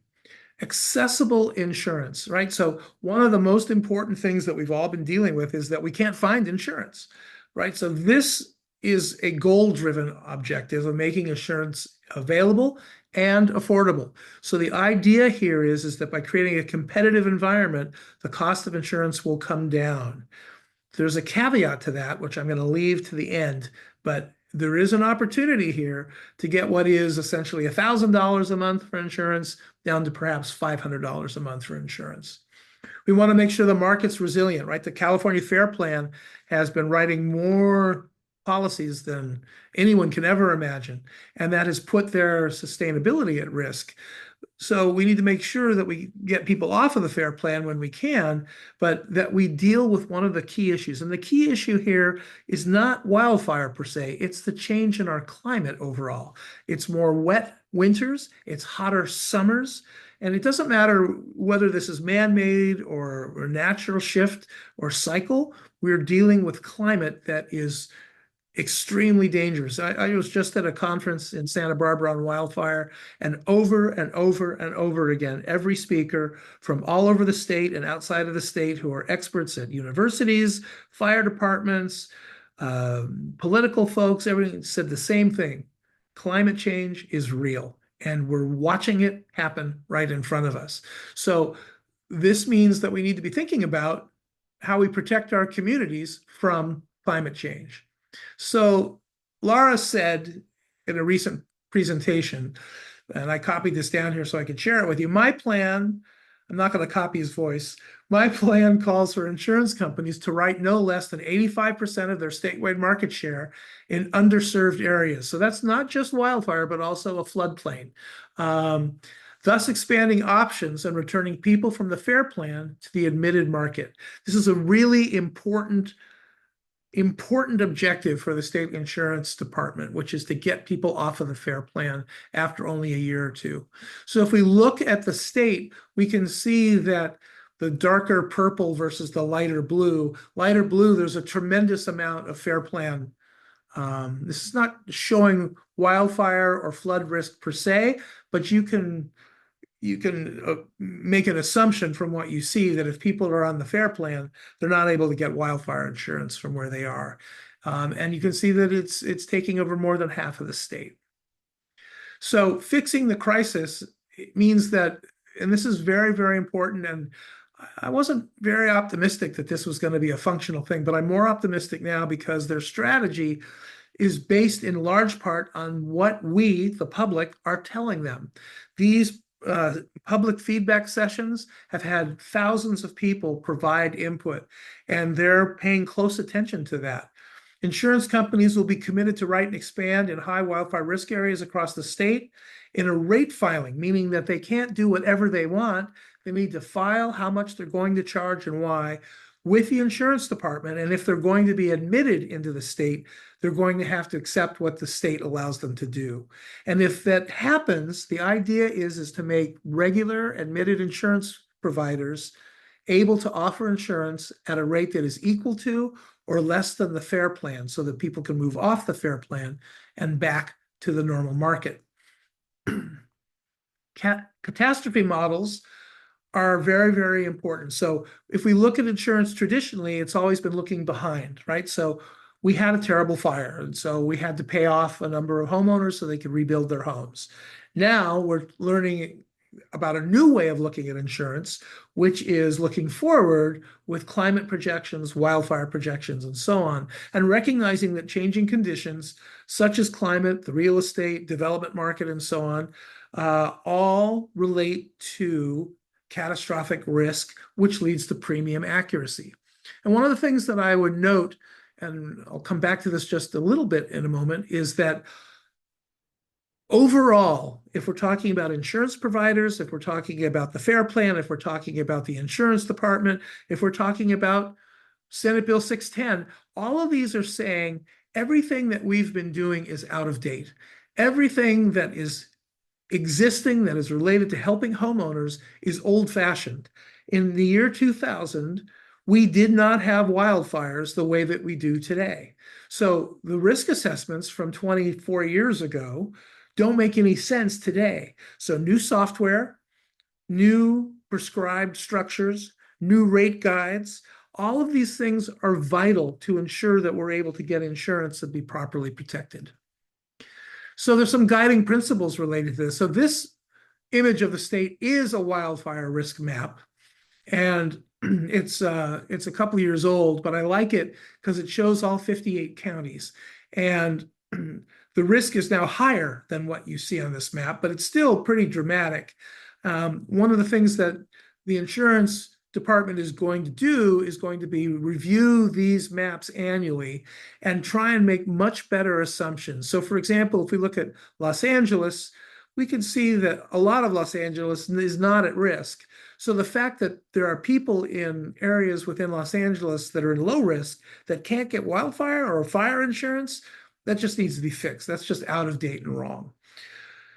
Accessible insurance, right? So one of the most important things that we've all been dealing with is that we can't find insurance, right? So this is a goal-driven objective of making insurance available and affordable. So the idea here is that by creating a competitive environment, the cost of insurance will come down. There's a caveat to that, which I'm going to leave to the end, but there is an opportunity here to get what is essentially $1,000 a month for insurance down to perhaps $500 a month for insurance. We want to make sure the market's resilient, right? The California Fair Plan has been writing more policies than anyone can ever imagine, and that has put their sustainability at risk. So we need to make sure that we get people off of the FAIR plan when we can, but that we deal with one of the key issues. And the key issue here is not wildfire per se, it's the change in our climate overall. It's more wet winters, it's hotter summers, and it doesn't matter whether this is man-made or natural shift or cycle, we're dealing with climate that is extremely dangerous. I was just at a conference in Santa Barbara on wildfire, and over and over and over again, every speaker from all over the state and outside of the state who are experts at universities, fire departments, political folks, everything said the same thing. Climate change is real, and we're watching it happen right in front of us. So this means that we need to be thinking about how we protect our communities from climate change. So Laura said in a recent presentation, and I copied this down here so I could share it with you, my plan, I'm not going to copy his voice, my plan calls for insurance companies to write no less than 85% of their statewide market share in underserved areas. So that's not just wildfire, but also a floodplain. Thus expanding options and returning people from the FAIR plan to the admitted market. This is a really important objective for the state insurance department, which is to get people off of the FAIR plan after only a year or 2. So if we look at the state, we can see that the darker purple versus the lighter blue, there's a tremendous amount of FAIR plan. This is not showing wildfire or flood risk per se, but you can make an assumption from what you see that if people are on the FAIR plan, they're not able to get wildfire insurance from where they are. And you can see that it's taking over more than half of the state. So fixing the crisis means that, and this is very, very important, and I wasn't very optimistic that this was going to be a functional thing, but I'm more optimistic now because their strategy is based in large part on what we, the public, are telling them. These public feedback sessions have had thousands of people provide input, and they're paying close attention to that. Insurance companies will be committed to write and expand in high wildfire risk areas across the state in a rate filing, meaning that they can't do whatever they want. They need to file how much they're going to charge and why with the insurance department. And if they're going to be admitted into the state, they're going to have to accept what the state allows them to do. And if that happens, the idea is to make regular admitted insurance providers able to offer insurance at a rate that is equal to or less than the FAIR plan so that people can move off the FAIR plan and back to the normal market. Catastrophe models are very, very important. So if we look at insurance traditionally, it's always been looking behind, right? So we had a terrible fire, and so we had to pay off a number of homeowners so they could rebuild their homes. Now we're learning about a new way of looking at insurance, which is looking forward with climate projections, wildfire projections, and so on, and recognizing that changing conditions, such as climate, the real estate, development market, and so on, all relate to catastrophic risk, which leads to premium accuracy. And one of the things that I would note, and I'll come back to this just a little bit in a moment, is that overall, if we're talking about insurance providers, if we're talking about the FAIR plan, if we're talking about the insurance department, if we're talking about Senate Bill 610, all of these are saying everything that we've been doing is out of date. Everything that is existing that is related to helping homeowners is old-fashioned. In the year 2000, we did not have wildfires the way that we do today. So the risk assessments from 24 years ago don't make any sense today. So new software, new prescribed structures, new rate guides, all of these things are vital to ensure that we're able to get insurance and be properly protected. So there's some guiding principles related to this. So this image of the state is a wildfire risk map, and it's a couple of years old, but I like it because it shows all 58 counties. And the risk is now higher than what you see on this map, but it's still pretty dramatic. One of the things that the insurance department is going to do is going to be review these maps annually and try and make much better assumptions. So for example, if we look at Los Angeles, we can see that a lot of Los Angeles is not at risk. So the fact that there are people in areas within Los Angeles that are in low risk that can't get wildfire or fire insurance, that just needs to be fixed. That's just out of date and wrong.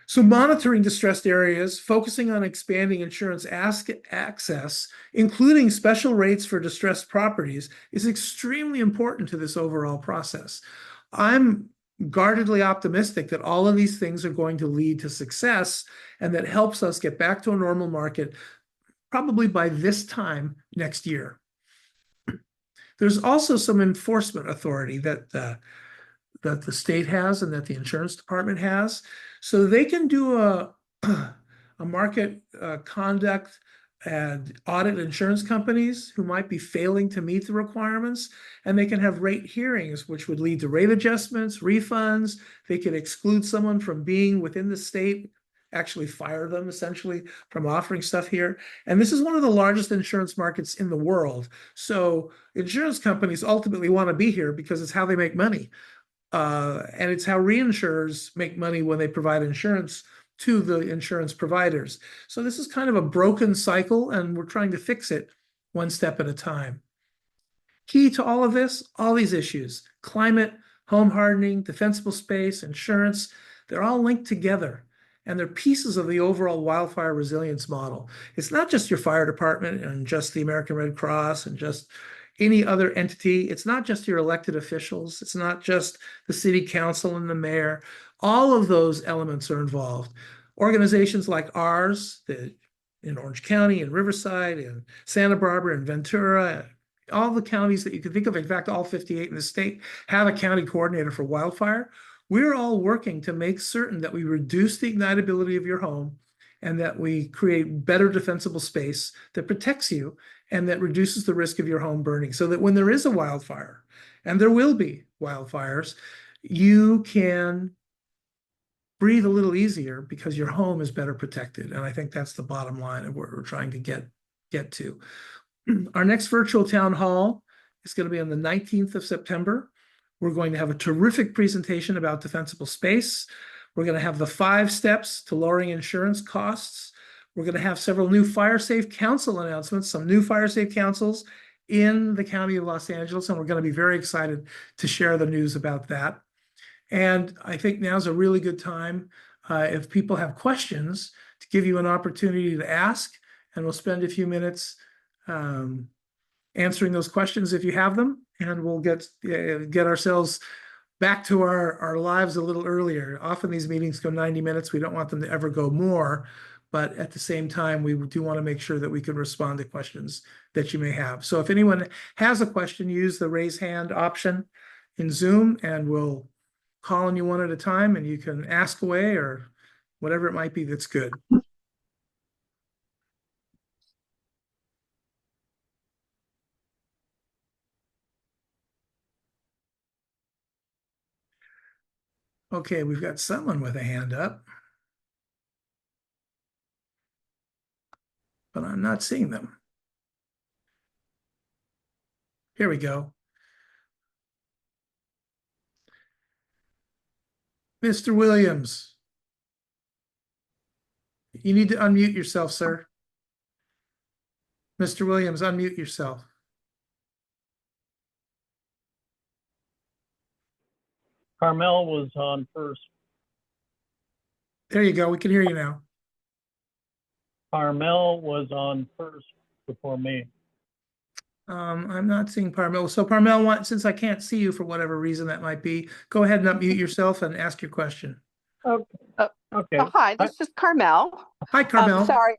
So monitoring distressed areas, focusing on expanding insurance access, including special rates for distressed properties, is extremely important to this overall process. I'm guardedly optimistic that all of these things are going to lead to success, and that helps us get back to a normal market probably by this time next year. There's also some enforcement authority that the state has and that the insurance department has. So they can do a market conduct and audit insurance companies who might be failing to meet the requirements, and they can have rate hearings, which would lead to rate adjustments, refunds. They could exclude someone from being within the state, actually fire them essentially from offering stuff here. And this is one of the largest insurance markets in the world. So insurance companies ultimately want to be here because it's how they make money. And it's how reinsurers make money when they provide insurance to the insurance providers. So this is kind of a broken cycle, and we're trying to fix it one step at a time. Key to all of this, all these issues, climate, home hardening, defensible space, insurance, they're all linked together, and they're pieces of the overall wildfire resilience model. It's not just your fire department and just the American Red Cross and just any other entity. It's not just your elected officials. It's not just the city council and the mayor. All of those elements are involved. Organizations like ours, in Orange County, in Riverside, in Santa Barbara, in Ventura, all the counties that you can think of, in fact, all 58 in the state, have a county coordinator for wildfire. We're all working to make certain that we reduce the ignitability of your home and that we create better defensible space that protects you and that reduces the risk of your home burning, so that when there is a wildfire, and there will be wildfires, you can breathe a little easier because your home is better protected. And I think that's the bottom line of what we're trying to get to. Our next virtual town hall is going to be on the 19th of September. We're going to have a terrific presentation about defensible space. We're going to have the 5 steps to lowering insurance costs. We're going to have several new Fire Safe Council announcements, some new Fire Safe Councils in the County of Los Angeles, and we're going to be very excited to share the news about that. And I think now's a really good time, if people have questions, to give you an opportunity to ask, and we'll spend a few minutes answering those questions if you have them, and we'll get ourselves back to our lives a little earlier. Often these meetings go 90 minutes. We don't want them to ever go more, but at the same time, we do want to make sure that we can respond to questions that you may have. So if anyone has a question, use the raise hand option in Zoom, and we'll call on you one at a time, and you can ask away or whatever it might be that's good. Okay, we've got someone with a hand up, but I'm not seeing them. Here we go. Mr. Williams, you need to unmute yourself, sir. Mr. Williams, unmute yourself. Carmel was on first. There you go. We can hear you now. Carmel was on first before me. I'm not seeing Parmel. So Parmel, since I can't see you for whatever reason that might be, go ahead and unmute yourself and ask your question. Okay. Okay. Hi, this is Carmel. Hi, Carmel. Sorry,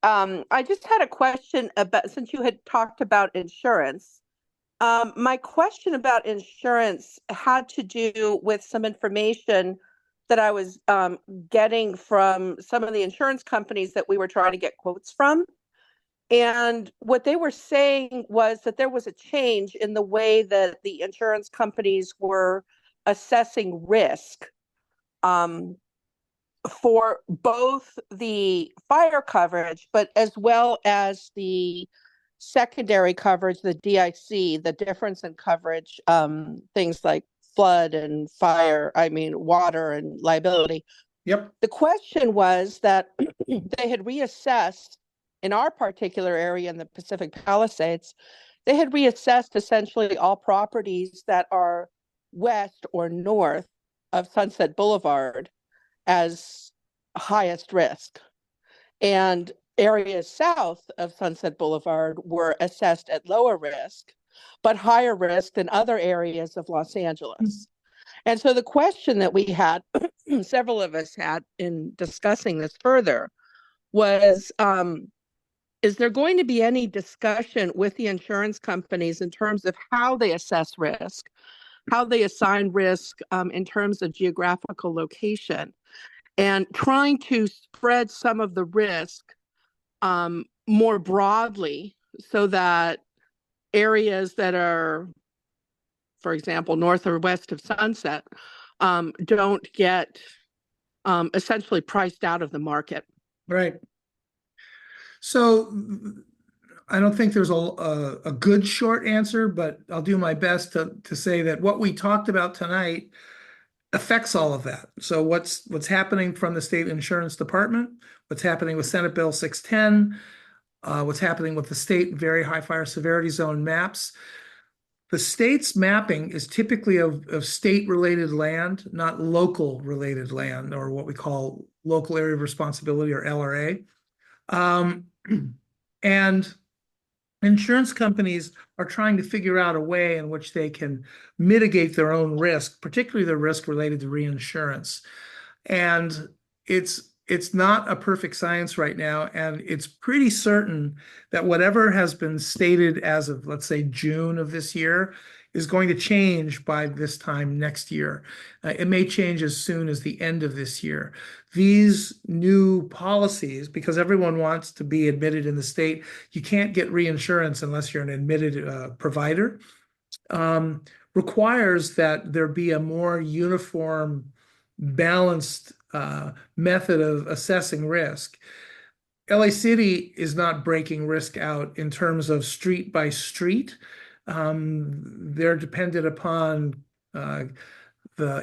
I just had a question about, since you had talked about insurance. My question about insurance had to do with some information that I was getting from some of the insurance companies that we were trying to get quotes from. And what they were saying was that there was a change in the way that the insurance companies were assessing risk for both the fire coverage, but as well as the secondary coverage, the DIC, the difference in coverage, things like flood and fire, water and liability. Yep. The question was that they had reassessed in our particular area in the Pacific Palisades, they had reassessed essentially all properties that are west or north of Sunset Boulevard as highest risk. And areas south of Sunset Boulevard were assessed at lower risk, but higher risk than other areas of Los Angeles. And so the question that we had, several of us had in discussing this further, was, is there going to be any discussion with the insurance companies in terms of how they assess risk, how they assign risk in terms of geographical location, and trying to spread some of the risk more broadly so that areas that are, for example, north or west of Sunset, don't get essentially priced out of the market? Right. So I don't think there's a good short answer, but I'll do my best to say that what we talked about tonight affects all of that. So what's happening from the state insurance department, what's happening with Senate Bill 610, what's happening with the state very high fire severity zone maps. The state's mapping is typically of state-related land, not local-related land, or what we call local area of responsibility, or LRA. And insurance companies are trying to figure out a way in which they can mitigate their own risk, particularly the risk related to reinsurance. And it's it's not a perfect science right now, and it's pretty certain that whatever has been stated as of, let's say, June of this year is going to change by this time next year. It may change as soon as the end of this year. These new policies, because everyone wants to be admitted in the state, you can't get reinsurance unless you're an admitted provider, requires that there be a more uniform, balanced method of assessing risk. LA City is not breaking risk out in terms of street by street. They're dependent upon the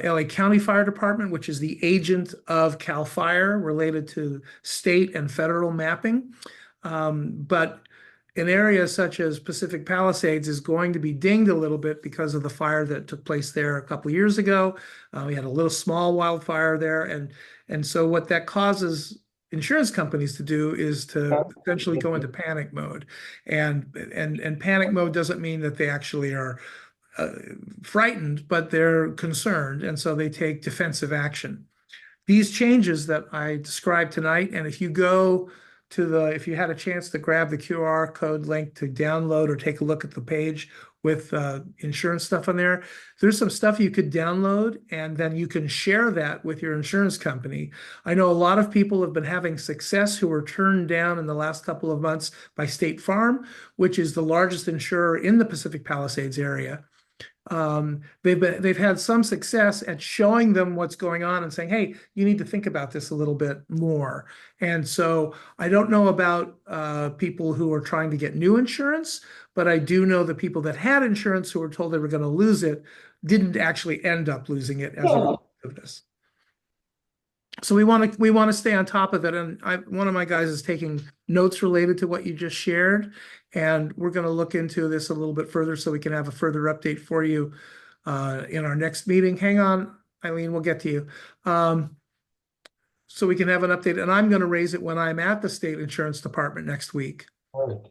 LA County Fire Department, which is the agent of CAL FIRE related to state and federal mapping. But an area such as Pacific Palisades is going to be dinged a little bit because of the fire that took place there a couple of years ago. We had a little small wildfire there, and so what that causes insurance companies to do is to essentially go into panic mode, and panic mode doesn't mean that they actually are frightened, but they're concerned, and so they take defensive action. These changes that I described tonight, and if you go to if you had a chance to grab the QR code link to download or take a look at the page with insurance stuff on there, there's some stuff you could download, and then you can share that with your insurance company. I know a lot of people have been having success who were turned down in the last couple of months by State Farm, which is the largest insurer in the Pacific Palisades area. They've had some success at showing them what's going on and saying, hey, you need to think about this a little bit more. And so I don't know about people who are trying to get new insurance, but I do know the people that had insurance who were told they were going to lose it didn't actually end up losing it as a result of this. So we want to stay on top of it, and one of my guys is taking notes related to what you just shared, and we're going to look into this a little bit further so we can have a further update for you in our next meeting. Hang on, Eileen, we'll get to you. So we can have an update, and I'm going to raise it when I'm at the state insurance department next week.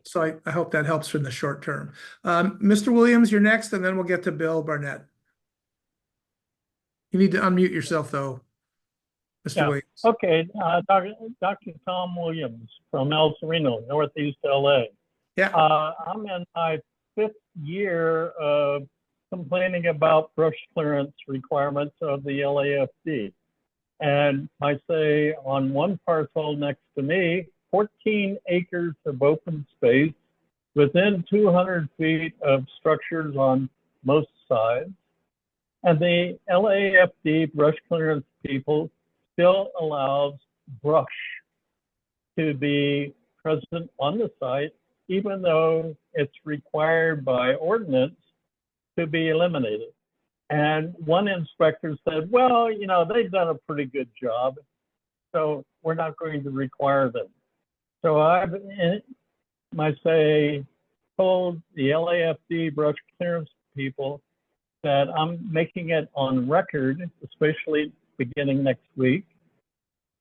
So I hope that helps in the short term. Mr. Williams, you're next, and then we'll get to Bill Barnett. You need to unmute yourself, though. Mr. Williams. Okay, Dr. Tom Williams from El Sereno, Northeast LA. Yeah. I'm in my 5th year of complaining about brush clearance requirements of the LAFD. And I say on one parcel next to me, 14 acres of open space within 200 feet of structures on most sides. And the LAFD brush clearance people still allows brush to be present on the site, even though it's required by ordinance to be eliminated. And one inspector said, well, you know, they've done a pretty good job, so we're not going to require them. So I've, told the LAFD brush clearance people that I'm making it on record, especially beginning next week,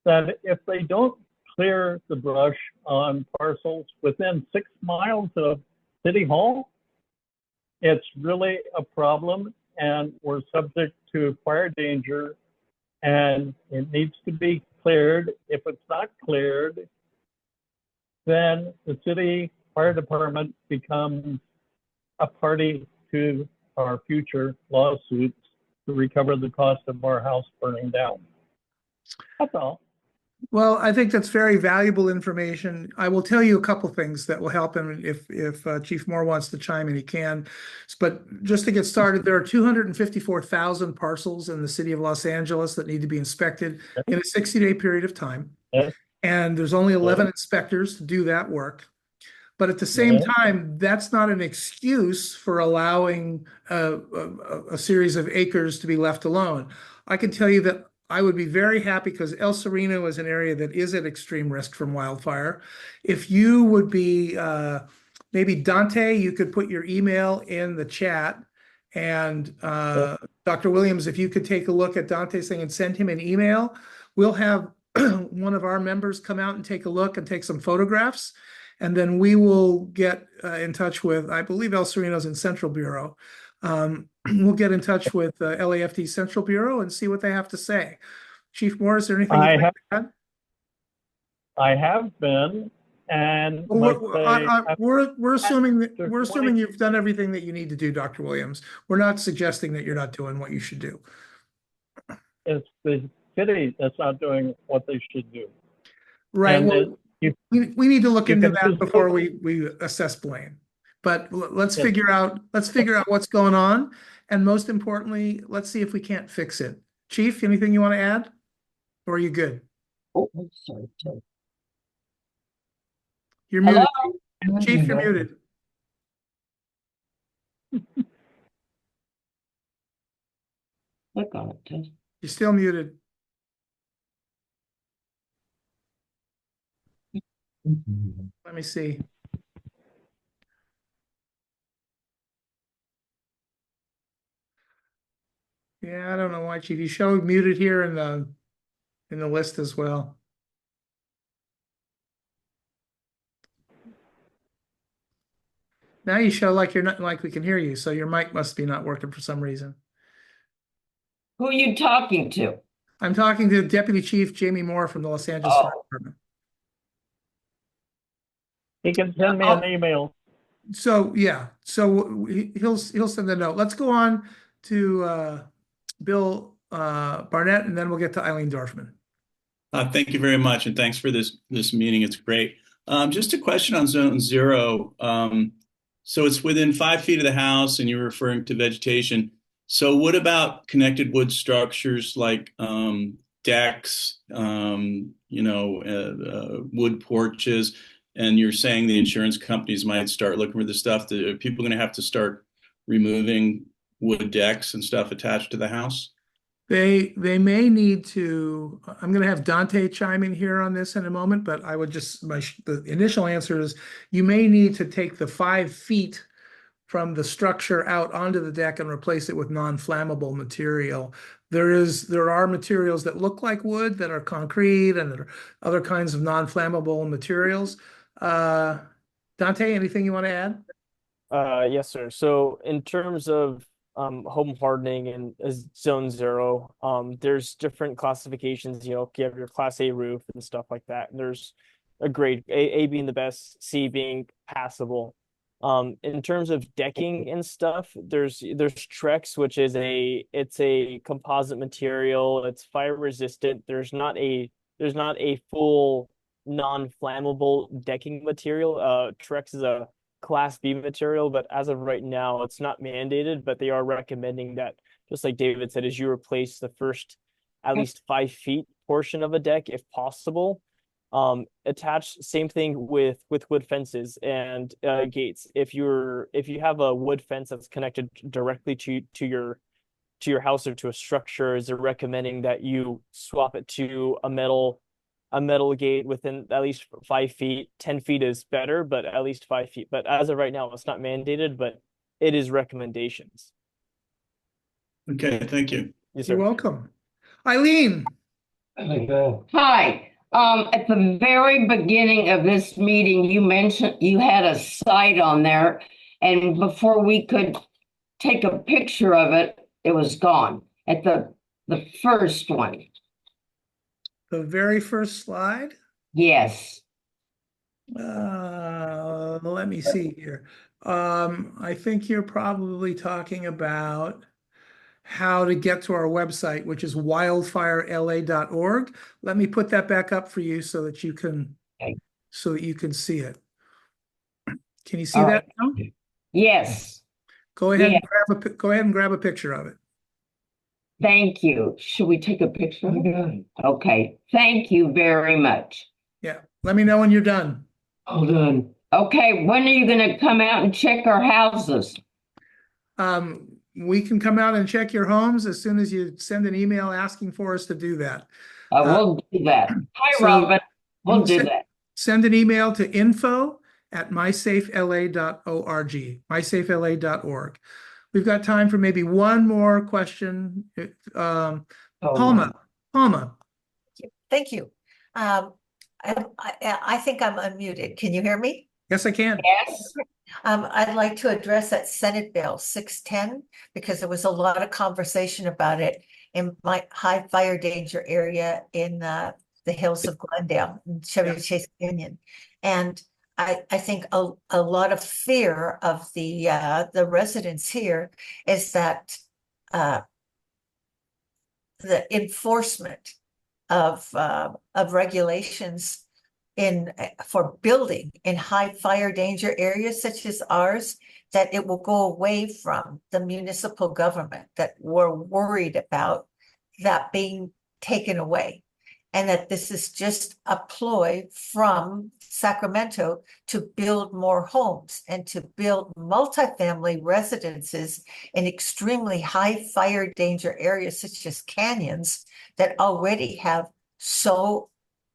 that if they don't clear the brush on parcels within 6 miles of City Hall, it's really a problem, and we're subject to fire danger, and it needs to be cleared. If it's not cleared, then the city fire department becomes a party to our future lawsuits to recover the cost of our house burning down. That's all. Well, I think that's very valuable information. I will tell you a couple things that will help him if Chief Moore wants to chime in, he can. But just to get started, there are 254,000 parcels in the city of Los Angeles that need to be inspected in a 60-day period of time. And there's only 11 inspectors to do that work. But at the same time, that's not an excuse for allowing a series of acres to be left alone. I can tell you that I would be very happy, because El Sereno is an area that is at extreme risk from wildfire. If you would be, maybe Dante, you could put your email in the chat, and Dr. Williams, if you could take a look at Dante's thing and send him an email, we'll have one of our members come out and take a look and take some photographs. And then we will get in touch with, I believe El Sereno's in Central Bureau. We'll get in touch with LAFD Central Bureau and see what they have to say. Chief Moore, is there anything you'd like to add? I have been, and Well, might say we're assuming that after we're 20 assuming you've done everything that you need to do, Dr. Williams. We're not suggesting that you're not doing what you should do. it's the city that's not doing what they should do. Right. And Well, you, we need to look you into can that just before go- we assess blame. But let's Yes. figure out what's going on, and most importantly, let's see if we can't fix it. Chief, anything you want to add, or are you good? Oh, sorry. You're Hello? muted. Chief, you're muted. Click on it, Ted. You're still muted. Let me see. Yeah, I don't know why, Chief. You show muted here in the list as well. Now you show like you're not like we can hear you, so your mic must be not working for some reason. Who are you talking to? I'm talking to Deputy Chief Jamie Moore from the Los Angeles Fire Department. he can send me an email. So yeah, so he'll send a note. Let's go on to Bill Barnett, and then we'll get to Eileen Dorfman. Thank you very much, and thanks for this meeting. It's great. Just a question on Zone 0. So it's within 5 feet of the house, and you're referring to vegetation. So what about connected wood structures like decks, wood porches? And you're saying the insurance companies might start looking for this stuff. Are people going to have to start removing wood decks and stuff attached to the house? They may need to. I'm going to have Dante chime in here on this in a moment, but I would just the initial answer is you may need to take the 5 feet from the structure out onto the deck and replace it with non-flammable material. There are materials that look like wood that are concrete, and there are other kinds of non-flammable materials. Dante, anything you want to add? Yes, sir. So in terms of home hardening and Zone 0, there's different classifications. You have your Class A roof and stuff like that. And there's a grade, A being the best, C being passable. In terms of decking and stuff, there's Trex, which is it's a composite material. It's fire resistant. There's not a full non-flammable decking material. Trex is a Class B material, but as of right now, it's not mandated, but they are recommending that, just like David said, as you replace the first at least 5 feet portion of a deck, if possible. Attached, same thing with wood fences and gates. If you have a wood fence that's connected directly to your house or to a structure, is they're recommending that you swap it to a metal gate within at least 5 feet. 10 feet is better, but at least 5 feet. But as of right now, it's not mandated, but it is recommendations. Okay, thank you. Yes, sir. You're welcome. Eileen. Hi. At the very beginning of this meeting, you mentioned you had a site on there, and before we could take a picture of it, it was gone. At the first one. The very first slide? Yes. Let me see here. I think you're probably talking about how to get to our website, which is wildfirela.org. Let me put that back up for you so that you can see it. Can you see that now? Yes. Go ahead and grab a picture of it. Thank you. Should we take a picture? Okay. Thank you very much. Yeah. Let me know when you're done. All done. Okay. When are you going to come out and check our houses? We can come out and check your homes as soon as you send an email asking for us to do that. I will do that. Hi, Robin. We'll do that. Send an email to info@mysafela.org, mysafela.org. We've got time for maybe one more question. Palma. Thank you. I think I'm unmuted. Can you hear me? Yes, I can. Yes. I'd like to address that Senate Bill 610 because there was a lot of conversation about it in my high fire danger area in the the hills of Glendale and Chevy Chase Canyon. And I think a lot of fear of the residents here is that the enforcement of regulations for building in high fire danger areas such as ours, that it will go away from the municipal government, that we're worried about that being taken away. And that this is just a ploy from Sacramento to build more homes and to build multifamily residences in extremely high fire danger areas such as canyons that already have so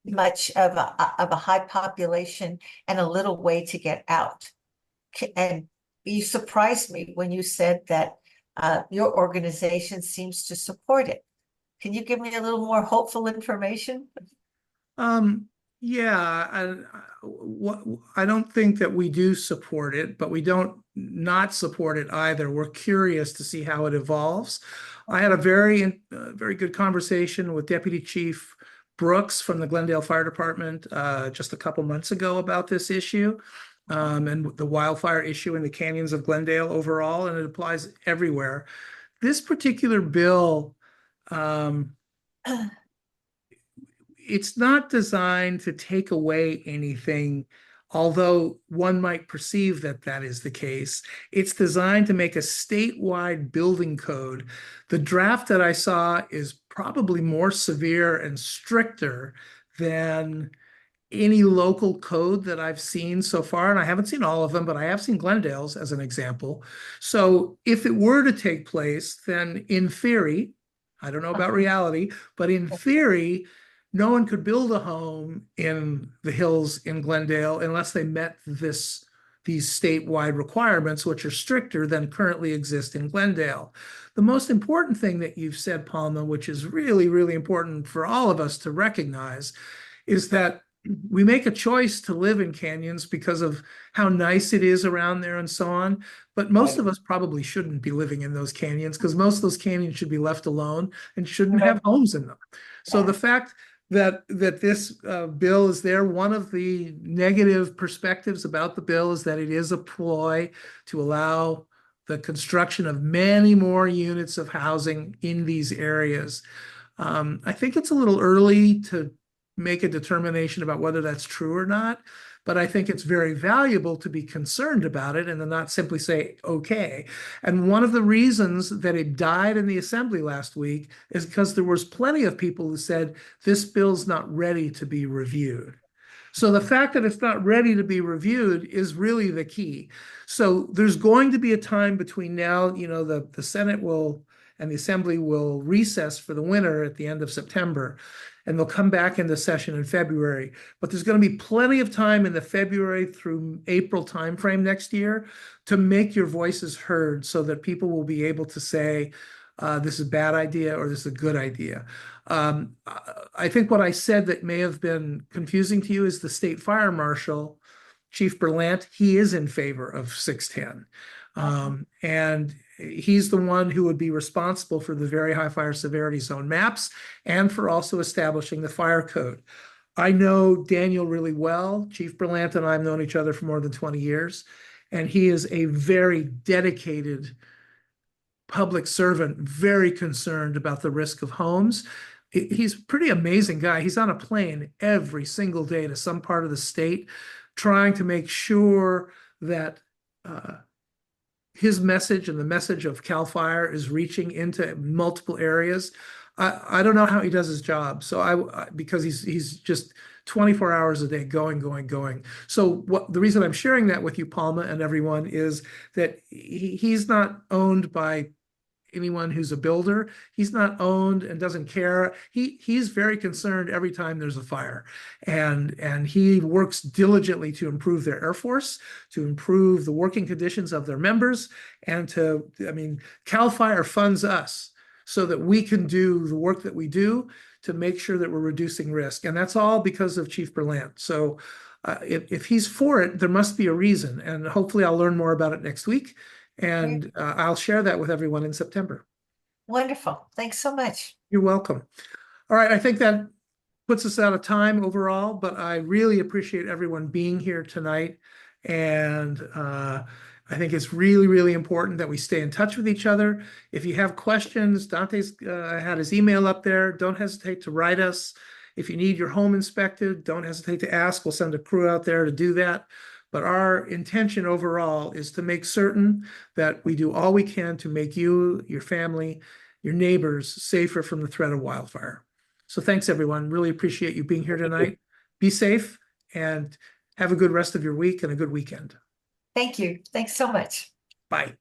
much of a high population and a little way to get out. And you surprised me when you said that your organization seems to support it. Can you give me a little more hopeful information? Yeah, I don't think that we do support it, but we don't not support it either. We're curious to see how it evolves. I had a very good conversation with Deputy Chief Brooks from the Glendale Fire Department just a couple months ago about this issue and the wildfire issue in the canyons of Glendale overall, and it applies everywhere. This particular bill, it's not designed to take away anything, although one might perceive that that is the case. It's designed to make a statewide building code. The draft that I saw is probably more severe and stricter than any local code that I've seen so far, and I haven't seen all of them, but I have seen Glendale's as an example. So if it were to take place, then in theory, I don't know about reality, but in theory, no one could build a home in the hills in Glendale unless they met these statewide requirements, which are stricter than currently exist in Glendale. The most important thing that you've said, Palma, which is really, really important for all of us to recognize, is that we make a choice to live in canyons because of how nice it is around there and so on. But most of us probably shouldn't be living in those canyons, because most of those canyons should be left alone and shouldn't have homes in them. So the fact that this bill is there, one of the negative perspectives about the bill is that it is a ploy to allow the construction of many more units of housing in these areas. I think it's a little early to make a determination about whether that's true or not, but I think it's very valuable to be concerned about it and to not simply say, okay. And one of the reasons that it died in the assembly last week is because there was plenty of people who said this bill's not ready to be reviewed. So the fact that it's not ready to be reviewed is really the key. So there's going to be a time between now, the Senate and the Assembly will recess for the winter at the end of September, and they'll come back into session in February. But there's going to be plenty of time in the February through April timeframe next year to make your voices heard, so that people will be able to say, this is a bad idea or this is a good idea. I think what I said that may have been confusing to you is the state fire marshal, Chief Berlant, he is in favor of 610. And he's the one who would be responsible for the very high fire severity zone maps and for also establishing the fire code. I know Daniel really well. Chief Berlant and I have known each other for more than 20 years, and he is a very dedicated public servant, very concerned about the risk of homes. He's a pretty amazing guy. He's on a plane every single day to some part of the state, trying to make sure that his message and the message of CAL FIRE is reaching into multiple areas. I don't know how he does his job. So because he's just 24 hours a day going. So the reason I'm sharing that with you, Palma, and everyone, is that he's not owned by anyone who's a builder. He's not owned and doesn't care. He's very concerned every time there's a fire, and he works diligently to improve their Air Force, to improve the working conditions of their members, and CAL FIRE funds us so that we can do the work that we do to make sure that we're reducing risk. And that's all because of Chief Berlant. So if he's for it, there must be a reason, and hopefully I'll learn more about it next week. And I'll share that with everyone in September. Wonderful. Thanks so much. You're welcome. All right. I think that puts us out of time overall, but I really appreciate everyone being here tonight. And I think it's really, really important that we stay in touch with each other. If you have questions, Dante's had his email up there. Don't hesitate to write us. If you need your home inspected, don't hesitate to ask. We'll send a crew out there to do that. But our intention overall is to make certain that we do all we can to make you, your family, your neighbors safer from the threat of wildfire. So thanks, everyone. Really appreciate you being here tonight. Be safe and have a good rest of your week and a good weekend. Thank you. Thanks so much. Bye.